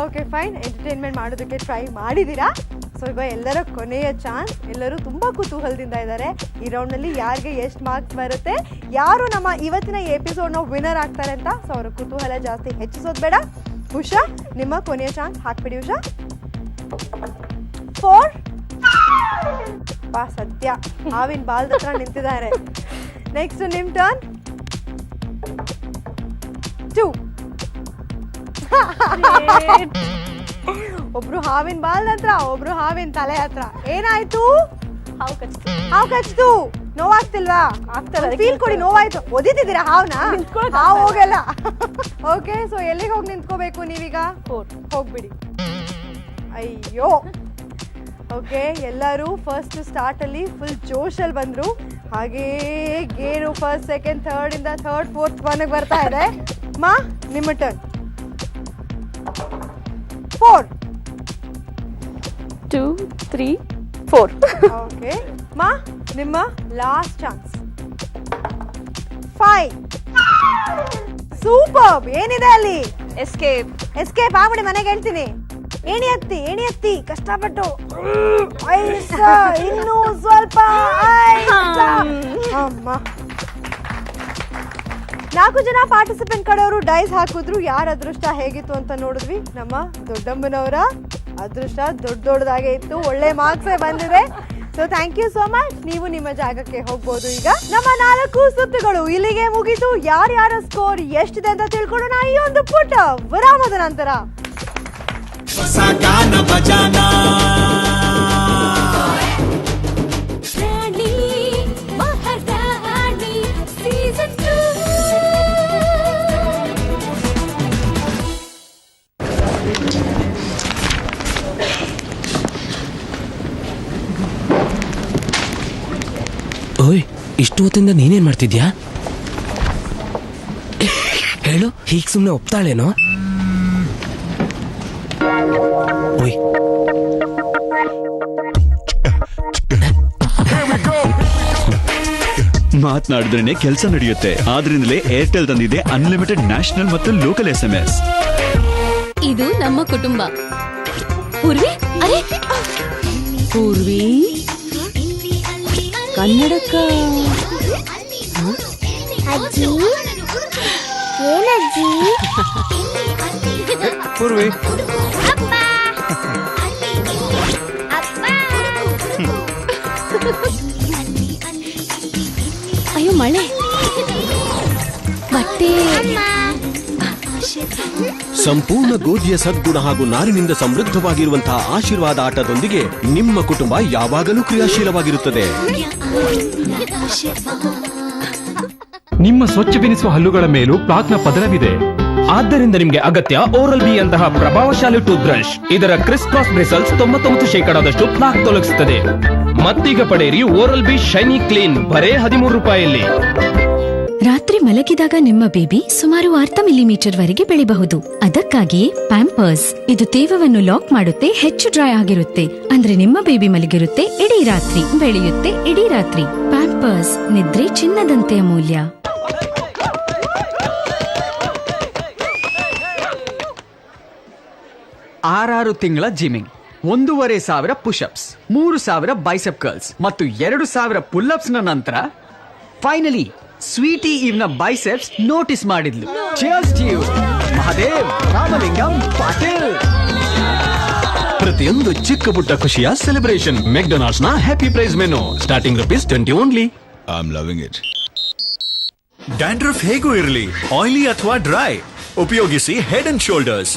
Okay fine. ಎಂಟರ್ಟೈನ್ಮೆಂಟ್ ಮಾಡೋದಕ್ಕೆ ಟ್ರೈ ಮಾಡಿದೀರಾ. ಸೊ ಈಗ ಎಲ್ಲರ ಕೊನೆಯ ಚಾನ್ಸ್. ಎಲ್ಲರೂ ತುಂಬಾ ಕುತೂಹಲದಿಂದ ಇದ್ದಾರೆ. ಈ ರೌಂಡ್ ನಲ್ಲಿ ಯಾರಿಗೆ ಎಷ್ಟು ಮಾರ್ಕ್ಸ್ ಬರುತ್ತೆ, ಯಾರು ನಮ್ಮ ಇವತ್ತಿನ ಎಪಿಸೋಡ್ ನ ವಿನ್ನರ್ ಆಗ್ತಾರೆ ಅಂತ. ಸೊ ಅವ್ರ ಕುತೂಹಲ ಜಾಸ್ತಿ ಹೆಚ್ಚಿಸೋದು ಬೇಡ. ಉಷಾ ನಿಮ್ಮ ಕೊನೆಯ ಚಾನ್ಸ್ ಹಾಕ್ಬಿಡಿ ಉಷಾ. 4. ಸದ್ಯ ಹಾವಿನ ಬಾಲ್ದ ಹತ್ರ ನಿಂತಿದ್ದಾರೆ. ನೆಕ್ಸ್ಟ್ ನಿಮ್ ಟರ್ನ್. 2. ಒಬ್ರು ಹಾವಿನ ಬಾಲ್ ಹತ್ರ, ಒಬ್ರು ಹಾವಿನ ತಲೆ ಹತ್ರ. ಏನಾಯ್ತು? ಹಾವು ಕಚ್ತು. ನೋವಾಗ್ತಿಲ್ವಾ? ಫೀಲ್ ಕೊಡಿ. ನೋವಾಯ್ತು. ಒದಿತಿದ್ದೀರಾ ಹಾವ್ನ? ಹಾವು ಹೋಗಲ್ಲ. ಓಕೆ ಸೊ ಎಲ್ಲಿಗೆ ಹೋಗಿ ನಿಂತ್ಕೋಬೇಕು ನೀವೀಗ? ಹೋಗ್ಬಿಡಿ. ಅಯ್ಯೋ ಓಕೆ, ಎಲ್ಲರೂ ಫಸ್ಟ್ ಸ್ಟಾರ್ಟ್ ಅಲ್ಲಿ ಫುಲ್ ಜೋಶಲ್ಲಿ ಬಂದ್ರು. ಹಾಗೇ ಗೇರು ಫಸ್ಟ್ ಸೆಕೆಂಡ್ ಥರ್ಡ್ ಇಂದ ಥರ್ಡ್ ಫೋರ್ತ್ ಒನ್ಗೆ ಬರ್ತಾ ಇದೆ. ಮಾ ನಿಮ್ಮ ಟರ್ನ್. 4 2 3 4. ಓಕೆ ಮಾ ನಿಮ್ಮ ಲಾಸ್ಟ್ ಚಾನ್ಸ್. 5. ಸೂಪರ್. ಏನಿದೆ ಅಲ್ಲಿ? ಎಸ್ಕೇಪ್. ಎಸ್ಕೇಪ್ ಆಗ್ಬಿಡಿ, ಮನೆಗೆ ಹೇಳ್ತೀನಿ. ಏಣಿ ಹತ್ತಿ ಕಷ್ಟಪಟ್ಟು. ಇನ್ನೂ ಸ್ವಲ್ಪ. ಅಮ್ಮ, 4 ಜನ ಪಾರ್ಟಿಸಿಪೆಂಟ್ ಕಡೆಯವರು ಡೈಸ್ ಹಾಕಿದ್ರು. ಯಾರ ಅದೃಷ್ಟ ಹೇಗಿತ್ತು ಅಂತ ನೋಡಿದ್ವಿ. ನಮ್ಮ ದೊಡ್ಡಮ್ಮನವರ ಅದೃಷ್ಟ ದೊಡ್ಡದಾಗೆ ಇತ್ತು. ಒಳ್ಳೆ ಮಾರ್ಕ್ಸೇ ಬಂದಿದೆ. So thank you so much. ನೀವು ನಿಮ್ಮ ಜಾಗಕ್ಕೆ ಹೋಗ್ಬೋದು. ಈಗ ನಮ್ಮ 4 ಸುತ್ತುಗಳು ಇಲ್ಲಿಗೆ ಮುಗಿತು. ಯಾರ್ಯಾರ ಸ್ಕೋರ್ ಎಷ್ಟಿದೆ ಅಂತ ತಿಳ್ಕೊಳ್ಳೋಣ ಈ ಒಂದು ಪುಟ್ಟ ವಿರಾಮದ ನಂತರ. ಓಯ್, ಇಷ್ಟು ಹೊತ್ತಿಂದ ನೀನೇನ್ ಮಾಡ್ತಿದ್ಯಾ? ಹೇಳು, ಹೀಗ್ ಸುಮ್ನೆ ಒಪ್ತಾಳೇನೋ? ಓಯ್, ಮಾತನಾಡಿದ್ರೇನೆ ಕೆಲಸ ನಡೆಯುತ್ತೆ. ಆದ್ರಿಂದಲೇ ಏರ್ಟೆಲ್ ತಂದಿದೆ ಅನ್ಲಿಮಿಟೆಡ್ ನ್ಯಾಷನಲ್ ಮತ್ತು ಲೋಕಲ್ SMS. ಇದು ನಮ್ಮ ಕುಟುಂಬ. ಪೂರ್ವಿ, ಅರೆ ಪೂರ್ವಿ ಕನ್ನಡಕ್ಕ ಅಜ್ಜಿ, ಏನಜ್ಜಿ? ಪೂರ್ವಿ, ಅಯ್ಯೋ ಮಳೆ, ಬಟ್ಟೆ. ಸಂಪೂರ್ಣ ಗೋಧಿಯ ಸದ್ಗುಣ ಹಾಗೂ ನಾರಿನಿಂದ ಸಮೃದ್ಧವಾಗಿರುವಂತಹ ಆಶೀರ್ವಾದ ಆಟದೊಂದಿಗೆ ನಿಮ್ಮ ಕುಟುಂಬ ಯಾವಾಗಲೂ ಕ್ರಿಯಾಶೀಲವಾಗಿರುತ್ತದೆ. ನಿಮ್ಮ ಸ್ವಚ್ಛವೆನಿಸುವ ಹಲ್ಲುಗಳ ಮೇಲೂ ಪ್ಲಾಕ್ನ ಪದರವಿದೆ. ಆದ್ದರಿಂದ ನಿಮಗೆ ಅಗತ್ಯ ಓರಲ್ ಬಿ ಅಂತಹ ಪ್ರಭಾವಶಾಲಿ ಟೂತ್ ಬ್ರಷ್. ಇದರ ಕ್ರಿಸ್ ಕ್ರಾಸ್ ಬ್ರಿಸಲ್ಸ್ 99% ಪ್ಲಾಕ್ ತೊಲಗಿಸುತ್ತದೆ. ಮತ್ತೀಗ ಪಡೆಯಿರಿ ಓರಲ್ ಬಿ ಶೈನಿ ಕ್ಲೀನ್ ಬರೇ 13 ರೂಪಾಯಿಯಲ್ಲಿ. ರಾತ್ರಿ ಮಲಗಿದಾಗ ನಿಮ್ಮ ಬೇಬಿ ಸುಮಾರು 6 ಮಿಲಿಮೀಟರ್ ವರೆಗೆ ಬೆಳೆಯಬಹುದು. ಅದಕ್ಕಾಗಿಯೇ ಪ್ಯಾಂಪರ್ಸ್. ಇದು ತೇವವನ್ನು ಲಾಕ್ ಮಾಡುತ್ತೆ, ಹೆಚ್ಚು ಡ್ರೈ ಆಗಿರುತ್ತೆ. ಅಂದ್ರೆ ನಿಮ್ಮ ಬೇಬಿ ಮಲಗಿರುತ್ತೆ ಇಡೀ ರಾತ್ರಿ, ಬೆಳೆಯುತ್ತೆ ಇಡೀ ರಾತ್ರಿ. ಪ್ಯಾಂಪರ್ಸ್, ನಿದ್ರೆ ಚಿನ್ನದಂತೆ ಅಮೂಲ್ಯ. 6 ತಿಂಗಳ ಜಿಮ್ಮಿಂಗ್, 1,500 ಪುಷಪ್ಸ್, 3,000 ಬೈಸೆಪ್ ಕರ್ಲ್ಸ್ ಮತ್ತು 2,000 ಪುಲ್ಅಪ್ಸ್ ನ ನಂತರ ಫೈನಲಿ ಸ್ವೀಟಿ ಇವ್ನ ಬೈಸೆಪ್ಸ್ ನೋಟಿಸ್ ಮಾಡಿದ್ಲು. Cheers to you, Mahadev Ramalingam Patil. ಪ್ರತಿಯೊಂದು ಚಿಕ್ಕ ಪುಟ್ಟ ಖುಷಿಯ ಸೆಲೆಬ್ರೇಷನ್. ಮೆಕ್ಡೊನಾಲ್ಡ್ಸ್ ನ happy price menu starting ₹20 only. I am loving it. Dandruff ಹೇಗೂ ಇರಲಿ, ಆಯಿಲಿ ಅಥವಾ ಡ್ರೈ, ಉಪಯೋಗಿಸಿ ಹೆಡ್ ಅಂಡ್ ಶೋಲ್ಡರ್ಸ್.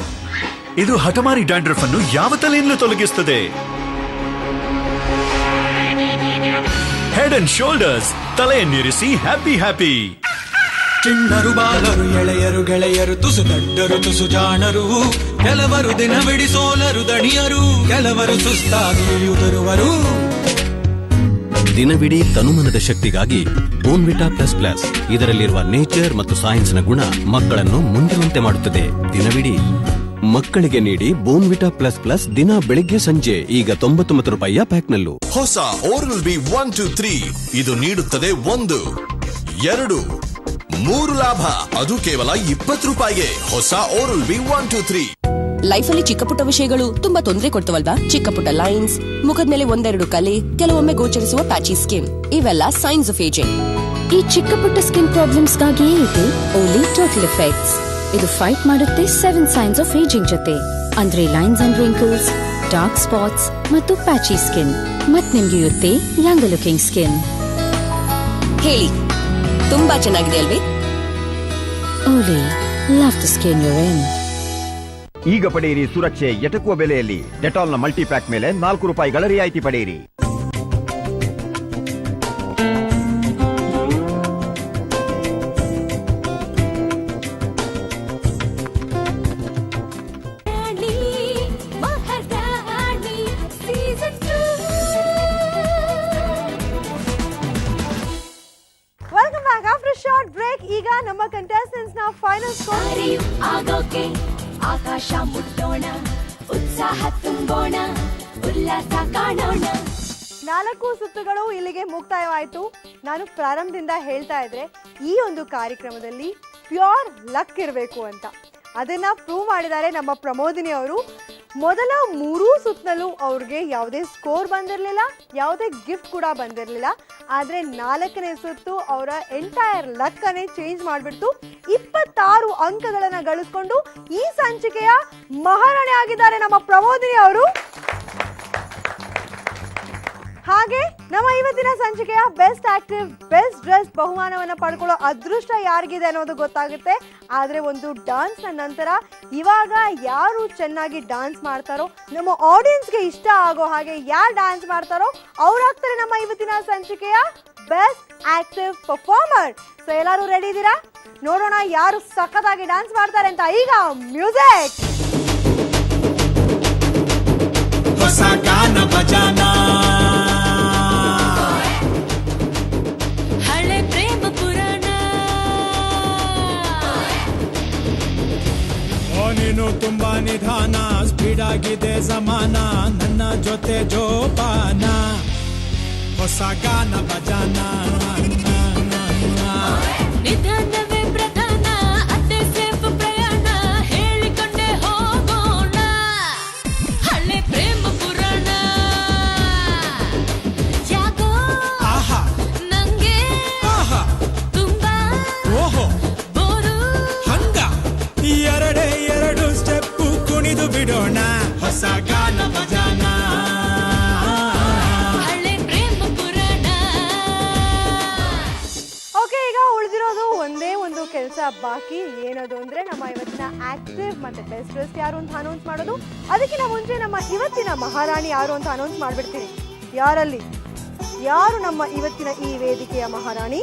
ಇದು ಹಠಮಾರಿ ಡ್ಯಾಂಡ್ರಫ್ ಅನ್ನು ಯಾವ ತಲೆಯಿಂದಲೂ ತೊಲಗಿಸುತ್ತದೆ. ಹೆಡ್ ಅಂಡ್ ಶೋಲ್ಡರ್ಸ್, ತಲೆಯನ್ನಿರಿಸಿ ಹ್ಯಾಪಿ ಹ್ಯಾಪಿ. ಚಿಣ್ಣರು ಬಾಲರು ಎಳೆಯರು ಗೆಳೆಯರು ತುಸು ದಡ್ಡರು ತುಸು ಜಾಣರು, ಕೆಲವರು ದಿನವಿಡಿ ಸೋಲರು ದಣಿಯರು, ಕೆಲವರು ಸುಸ್ತಾಗಿ ಉದುರುವರು. ದಿನವಿಡೀ ತನುಮನದ ಶಕ್ತಿಗಾಗಿ ಬೋನ್ವಿಟಾ ಪ್ಲಸ್ ಪ್ಲಸ್. ಇದರಲ್ಲಿರುವ ನೇಚರ್ ಮತ್ತು ಸೈನ್ಸ್ನ ಗುಣ ಮಕ್ಕಳನ್ನು ಮುಂದಿರುವಂತೆ ಮಾಡುತ್ತದೆ. ದಿನವಿಡೀ ಮಕ್ಕಳಿಗೆ ನೀಡಿ ಬೋನ್ವಿಟಾ ಪ್ಲಸ್ ಪ್ಲಸ್ ದಿನ ಬೆಳಿಗ್ಗೆ ಸಂಜೆ. ಈಗ 99 ರೂಪಾಯಿಯ ಪ್ಯಾಕ್ನಲ್ಲೂ. ಹೊಸ ಓರಲ್ ಬಿ 1 2 3 ಇದು ನೀಡುತ್ತದೆ 1 2 3 ಲಾಭ. ಅದು ಕೇವಲ 20 ರೂಪಾಯಿಗೆ. ಹೊಸ ಓರಲ್ ಬಿ 1 2 3. ಲೈಫ್ ಅಲ್ಲಿ ಚಿಕ್ಕ ಪುಟ್ಟ ವಿಷಯಗಳು ತುಂಬಾ ತೊಂದರೆ ಕೊಡ್ತವಲ್ವಾ? ಚಿಕ್ಕ ಪುಟ್ಟ ಲೈನ್ಸ್, ಮುಖದ ಮೇಲೆ 1-2 ಕಲೆ, ಕೆಲವೊಮ್ಮೆ ಗೋಚರಿಸುವ ಪ್ಯಾಚಿ ಸ್ಕಿನ್, ಇವೆಲ್ಲ ಸೈನ್ಸ್ ಆಫ್ ಏಜಿಂಗ್. ಈ ಚಿಕ್ಕ ಪುಟ್ಟ ಸ್ಕಿನ್ ಪ್ರಾಬ್ಲಮ್ಸ್ಗಾಗಿ ಇದು ಓನ್ಲಿ ಟೋಟಲ್ ಎಫೆಕ್ಟ್ಸ್. ಇದು ಫೈಟ್ ಮಾಡುತ್ತೆ 7 ಸೈನ್ಸ್ ಆಫ್ ಏಜಿಂಗ್ ಜೊತೆ. ಅಂದ್ರೆ lines and wrinkles, dark spots ಮತ್ತು ಪ್ಯಾಚಿ ಸ್ಕಿನ್. ಮತ್ ನಿಮ್ಗೆ ಇರುತ್ತೆ ಯಂಗ್ ಲುಕಿಂಗ್ ಸ್ಕಿನ್. ಹೇಳಿ, ತುಂಬಾ ಚೆನ್ನಾಗಿದೆ ಅಲ್ವೇ? Olay, love the skin you're in. ಈಗ ಪಡೆಯಿರಿ ಸುರಕ್ಷೆ ಎಟಕುವ ಬೆಲೆಯಲ್ಲಿ. ಡೆಟಾಲ್ನ ಮಲ್ಟಿಪ್ಯಾಕ್ ಮೇಲೆ 4 ರೂಪಾಯಿಗಳ ರಿಯಾಯಿತಿ ಪಡೆಯಿರಿ. Season 2. ಈಗ ನಮ್ಮ ಕಂಟೆಸ್ಟೆಂಟ್ಸ್ ನ ಫೈನಲ್ ಸ್ಕೋರ್ ಆಗೋಕೆ ಆಕಾಶ ಮುಟ್ಟೋಣ, ಉತ್ಸಾಹ ತುಂಬೋಣ, ಉಲ್ಲಾಸ ಕಾಣೋಣ. 4 ಸುತ್ತುಗಳು ಇಲ್ಲಿಗೆ ಮುಕ್ತಾಯವಾಯಿತು. ನಾನು ಪ್ರಾರಂಭದಿಂದ ಹೇಳ್ತಾ ಇದ್ರೆ ಈ ಒಂದು ಕಾರ್ಯಕ್ರಮದಲ್ಲಿ ಪ್ಯೂರ್ ಲಕ್ ಇರಬೇಕು ಅಂತ ಅದನ್ನ ಪ್ರೂವ್ ಮಾಡಿದ್ದಾರೆ ನಮ್ಮ ಪ್ರಮೋದಿನಿ ಅವರು. ಮೊದಲ 3 ಸುತ್ತಲೂ ಅವ್ರಿಗೆ ಯಾವುದೇ ಸ್ಕೋರ್ ಬಂದಿರಲಿಲ್ಲ, ಯಾವುದೇ ಗಿಫ್ಟ್ ಕೂಡ ಬಂದಿರಲಿಲ್ಲ. ಆದರೆ 4ನೇ ಸುತ್ತು ಅವರ ಎಂಟೈರ್ ಲಕ್ ಅನ್ನೇ ಚೇಂಜ್ ಮಾಡಿಬಿಟ್ಟು 26 ಅಂಕಗಳನ್ನು ಗಳಿಸ್ಕೊಂಡು ಈ ಸಂಚಿಕೆಯ ಮಹಾರಾಣಿ ಆಗಿದ್ದಾರೆ ನಮ್ಮ ಪ್ರಮೋದಿನಿ ಅವರು. ಹಾಗೆ ನಮ್ಮ ಇವತ್ತಿನ ಸಂಚಿಕೆಯ ಬೆಸ್ಟ್ ಆಕ್ಟಿವ್ ಬೆಸ್ಟ್ ಡ್ರೆಸ್ ಬಹುಮಾನವನ್ನ ಪಡ್ಕೊಳ್ಳೋ ಅದೃಷ್ಟ ಯಾರಿಗಿದೆ ಅನ್ನೋದು ಗೊತ್ತಾಗುತ್ತೆ. ಆದ್ರೆ ಒಂದು ಡಾನ್ಸ್ ನ ನಂತರ ಇವಾಗ ಯಾರು ಚೆನ್ನಾಗಿ ಡಾನ್ಸ್ ಮಾಡ್ತಾರೋ, ನಮ್ಮ ಆಡಿಯನ್ಸ್ಗೆ ಇಷ್ಟ ಆಗೋ ಹಾಗೆ ಯಾರು ಡಾನ್ಸ್ ಮಾಡ್ತಾರೋ ಅವ್ರಾಗ್ತಾರೆ ನಮ್ಮ ಇವತ್ತಿನ ಸಂಚಿಕೆಯ ಬೆಸ್ಟ್ ಆಕ್ಟಿವ್ ಪರ್ಫಾರ್ಮರ್. ಸೊ ಎಲ್ಲರೂ ರೆಡಿ ಇದ್ದೀರಾ? ನೋಡೋಣ ಯಾರು ಸಖತ್ತಾಗಿ ಡಾನ್ಸ್ ಮಾಡ್ತಾರೆ ಅಂತ. ಈಗ ಮ್ಯೂಸಿಕ್. ಹೊಸ ಗಾನ ಭಜನ, ಹಳೆ ಪ್ರೇಮ ಪುರಾಣ, ನೀನು ತುಂಬಾ ನಿಧಾನ, ಸ್ಪೀಡ್ ಆಗಿದೆ ಜಮಾನ, ನನ್ನ ಜೊತೆ ಜೋಪಾನ. ಹೊಸ ಗಾನ ಭಜನ, ನಿಧಾನವೇ ಪ್ರಧಾನ, ಅತ್ತೆ ಸೇಫ್ ಪ್ರಯಾಣ, ಹೇಳಿಕೊಂಡೆ ಹೋಗೋಣ. ಹಳೆ ಪ್ರೇಮ ಪುರಾಣ, ಯಾಕೋ ಆಹಾ ನಂಗೆ ಆಹಾ ತುಂಬಾ ಓಹೋ ಬೋರು. ಹಂಗ ಎರಡು ಸ್ಟೆಪ್ ಕುಣಿದು ಬಿಡೋಣ. ಹೊಸ ಗಾನ ಭಜನ, ಹಳೆ ಪ್ರೇಮ ಪುರಾಣ. ಓಕೆ, ಈಗ ಉಳಿದಿರೋದು ಒಂದೇ ಒಂದು ಕೆಲಸ ಬಾಕಿ. ಏನದು ಅಂದ್ರೆ ನಮ್ಮ ಇವತ್ತಿನ ಆಕ್ಟಿವ್ ಮತ್ತೆ ಬೆಸ್ಟ್ ಡ್ರೆಸ್ ಯಾರು ಅಂತ ಅನೌನ್ಸ್ ಮಾಡೋದು. ಅದಕ್ಕಿಂತ ಮುಂಚೆ ನಮ್ಮ ಇವತ್ತಿನ ಮಹಾರಾಣಿ ಯಾರು ಅಂತ ಅನೌನ್ಸ್ ಮಾಡ್ಬಿಡ್ತೀನಿ. ಯಾರು ನಮ್ಮ ಇವತ್ತಿನ ಈ ವೇದಿಕೆಯ ಮಹಾರಾಣಿ?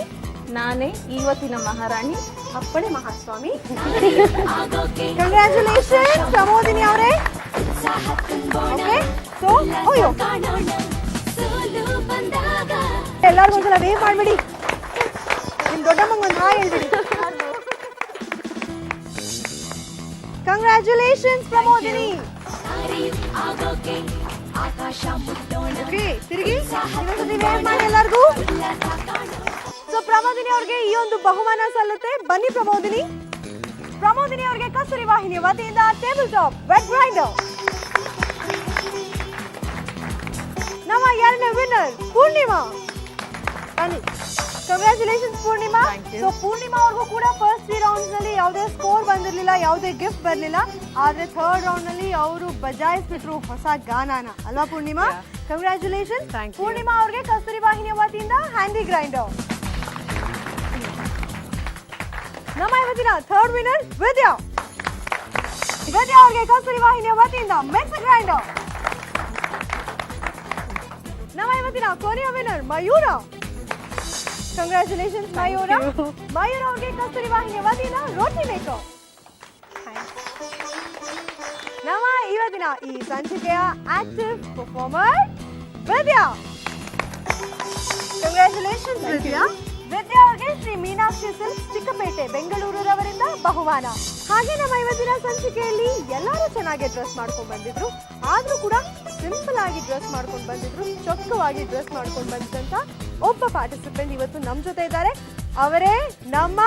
ನಾನೇ ಇವತ್ತಿನ ಮಹಾರಾಣಿ, ಅಪ್ಪಣೆ ಮಹಾಸ್ವಾಮಿ. ಕಂಗ್ರ್ಯಾಚುಲೇಷನ್ ಪ್ರಮೋದಿನಿ ಅವರೇ. ಓಕೆ, ಸೊ ಅಯ್ಯೋ ಎಲ್ಲರಿಗೂ ಒಂದ್ಸಲ ವೇವ್ ಮಾಡ್ಬಿಡಿ. ನಿಮ್ ದೊಡ್ಡಮ್ಮಂಗೆ ಒಂದು ಹಾಯ್ ಹೇಳ್ಬಿಡಿ. ಕಂಗ್ರ್ಯಾಚುಲೇಷನ್ಸ್ ಪ್ರಮೋದಿನಿ. ಓಕೆ, ತಿರುಗಿ ಇನ್ನೊಂದ್ಸತಿ ವೇವ್ ಮಾಡಿ ಎಲ್ಲರಿಗೂ. ಸೊ ಪ್ರಮೋದಿನಿ ಅವ್ರಿಗೆ ಈ ಒಂದು ಬಹುಮಾನ ಸಲ್ಲುತ್ತೆ. ಬನ್ನಿ ಪ್ರಮೋದಿನಿ. ಪ್ರಮೋದಿನಿ ಅವರಿಗೆ ಕಸ್ತೂರಿ ವಾಹಿನಿ ವತಿಯಿಂದ ಟೇಬಲ್ ಟಾಪ್ ವೆಟ್ ಗ್ರೈಂಡರ್. ನಮ್ಮ 2ನೇ ವಿನ್ನರ್ ಪೂರ್ಣಿಮಾ. ಬನ್ನಿ. ಕಂಗ್ರ್ಯಾಚುಲೇಷನ್ಸ್ ಪೂರ್ಣಿಮಾ. ಸೊ ಪೂರ್ಣಿಮಾ ಅವ್ರಿಗೂ ಕೂಡ ಫಸ್ಟ್ 3 ರೌಂಡ್ಸ್ ನಲ್ಲಿ ಯಾವುದೇ ಸ್ಕೋರ್ ಬಂದಿರಲಿಲ್ಲ, ಯಾವುದೇ ಗಿಫ್ಟ್ ಬರಲಿಲ್ಲ. ಆದ್ರೆ 3rd ರೌಂಡ್ ನಲ್ಲಿ ಅವರು ಬಜಾಯಿಸ್ಬಿಟ್ರು ಹೊಸ ಗಾನಾನ, ಅಲ್ವಾ ಪೂರ್ಣಿಮಾ? ಕಂಗ್ರ್ಯಾಚುಲೇಷನ್ ಪೂರ್ಣಿಮಾ ಅವ್ರಿಗೆ ಕಸ್ತೂರಿ ವಾಹಿನಿಯ ವತಿಯಿಂದ ಹ್ಯಾಂಡಿ ಗ್ರೈಂಡರ್. ನಮ್ಮ ಇವತ್ತಿನ 3rd ವಿನ್ನರ್ ವಿದ್ಯಾ. ವಿದ್ಯಾ ಅವ್ರಿಗೆ ಕಸ್ತೂರಿ ವಾಹಿನಿಯ ವತಿಯಿಂದ ಮಿಕ್ಸರ್ ಗ್ರೈಂಡರ್. ನಮ್ಮ ಇವತ್ತಿನ ಕೊನೆಯ ವಿನ್ನರ್ ಮಯೂರ. ಕಂಗ್ರ್ಯಾಚುಲೇಷನ್ಸ್ ಮಯೂರ. ಮಯೂರ ಅವ್ರಿಗೆ ಕಸ್ತೂರಿ ವಾಹಿನಿಯ ವತಿಯಿಂದ ರೋಟಿ ಮೇಕರ್. ನಮ್ಮ ಇವತ್ತಿನ ಈ ಸಂಚಿಕೆಯ ಆಕ್ಟಿವ್ ಪರ್ಫಾರ್ಮರ್ ವಿದ್ಯಾ. ಕಂಗ್ರ್ಯಾಚುಲೇಷನ್ಸ್ ವಿದ್ಯಾ. ವಿದ್ಯಾ ಅವ್ರಿಗೆ ಶ್ರೀ ಮೀನಾಕ್ಷಿ ಸಿಲ್ಕ್ಸ್ ಚಿಕ್ಕಪೇಟೆ ಬೆಂಗಳೂರವರಿಂದ ಬಹುಮಾನ. ಹಾಗೆ ನಮ್ಮ ಇವತ್ತಿನ ಸಂಚಿಕೆಯಲ್ಲಿ ಎಲ್ಲರೂ ಚೆನ್ನಾಗಿ ಡ್ರೆಸ್ ಮಾಡ್ಕೊಂಡು ಬಂದಿದ್ರು, ಆದ್ರೂ ಕೂಡ ಸಿಂಪಲ್ ಆಗಿ ಡ್ರೆಸ್ ಮಾಡ್ಕೊಂಡು ಬಂದಿದ್ರು, ಚೊಕ್ಕವಾಗಿ ಡ್ರೆಸ್ ಮಾಡ್ಕೊಂಡು ಬಂದಂತ ಒಬ್ಬ ಪಾರ್ಟಿಸಿಪೆಂಟ್ ಇವತ್ತು ನಮ್ ಜೊತೆ ಇದ್ದಾರೆ. ಅವರೇ ನಮ್ಮ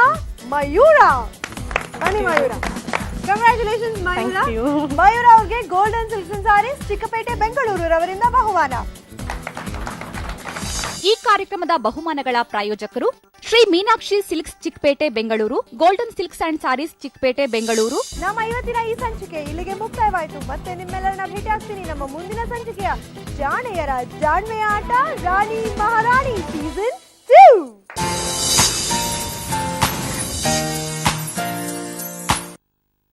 ಮಯೂರ. ಬನ್ನಿ ಮಯೂರ. ಕಂಗ್ರ್ಯಾಚುಲೇಷನ್ಸ್ ಮಯೂರ. ಮಯೂರ ಅವ್ರಿಗೆ Golden Silks and Sarees Chickpet ಬೆಂಗಳೂರವರಿಂದ ಬಹುಮಾನ. ಈ ಕಾರ್ಯಕ್ರಮದ ಬಹುಮಾನಗಳ ಪ್ರಾಯೋಜಕರು Shri Meenakshi Silks Chickpet Bengaluru, Golden Silks and Sarees Chickpet Bengaluru. ನಮ್ಮ ಇವತ್ತಿನ ಈ ಸಂಚಿಕೆ ಇಲ್ಲಿಗೆ ಮುಕ್ತಾಯವಾಯಿತು. ಮತ್ತೆ ನಿಮ್ಮೆಲ್ಲರನ್ನ ಭೇಟಿ ಆಗ್ತೀನಿ ನಮ್ಮ ಮುಂದಿನ ಸಂಚಿಕೆಯ ಜಾಣೆಯರ ಜಾಣ್ಮೆಯ ಆಟ ರಾಣಿ ಮಹಾರಾಣಿ ಸೀಸನ್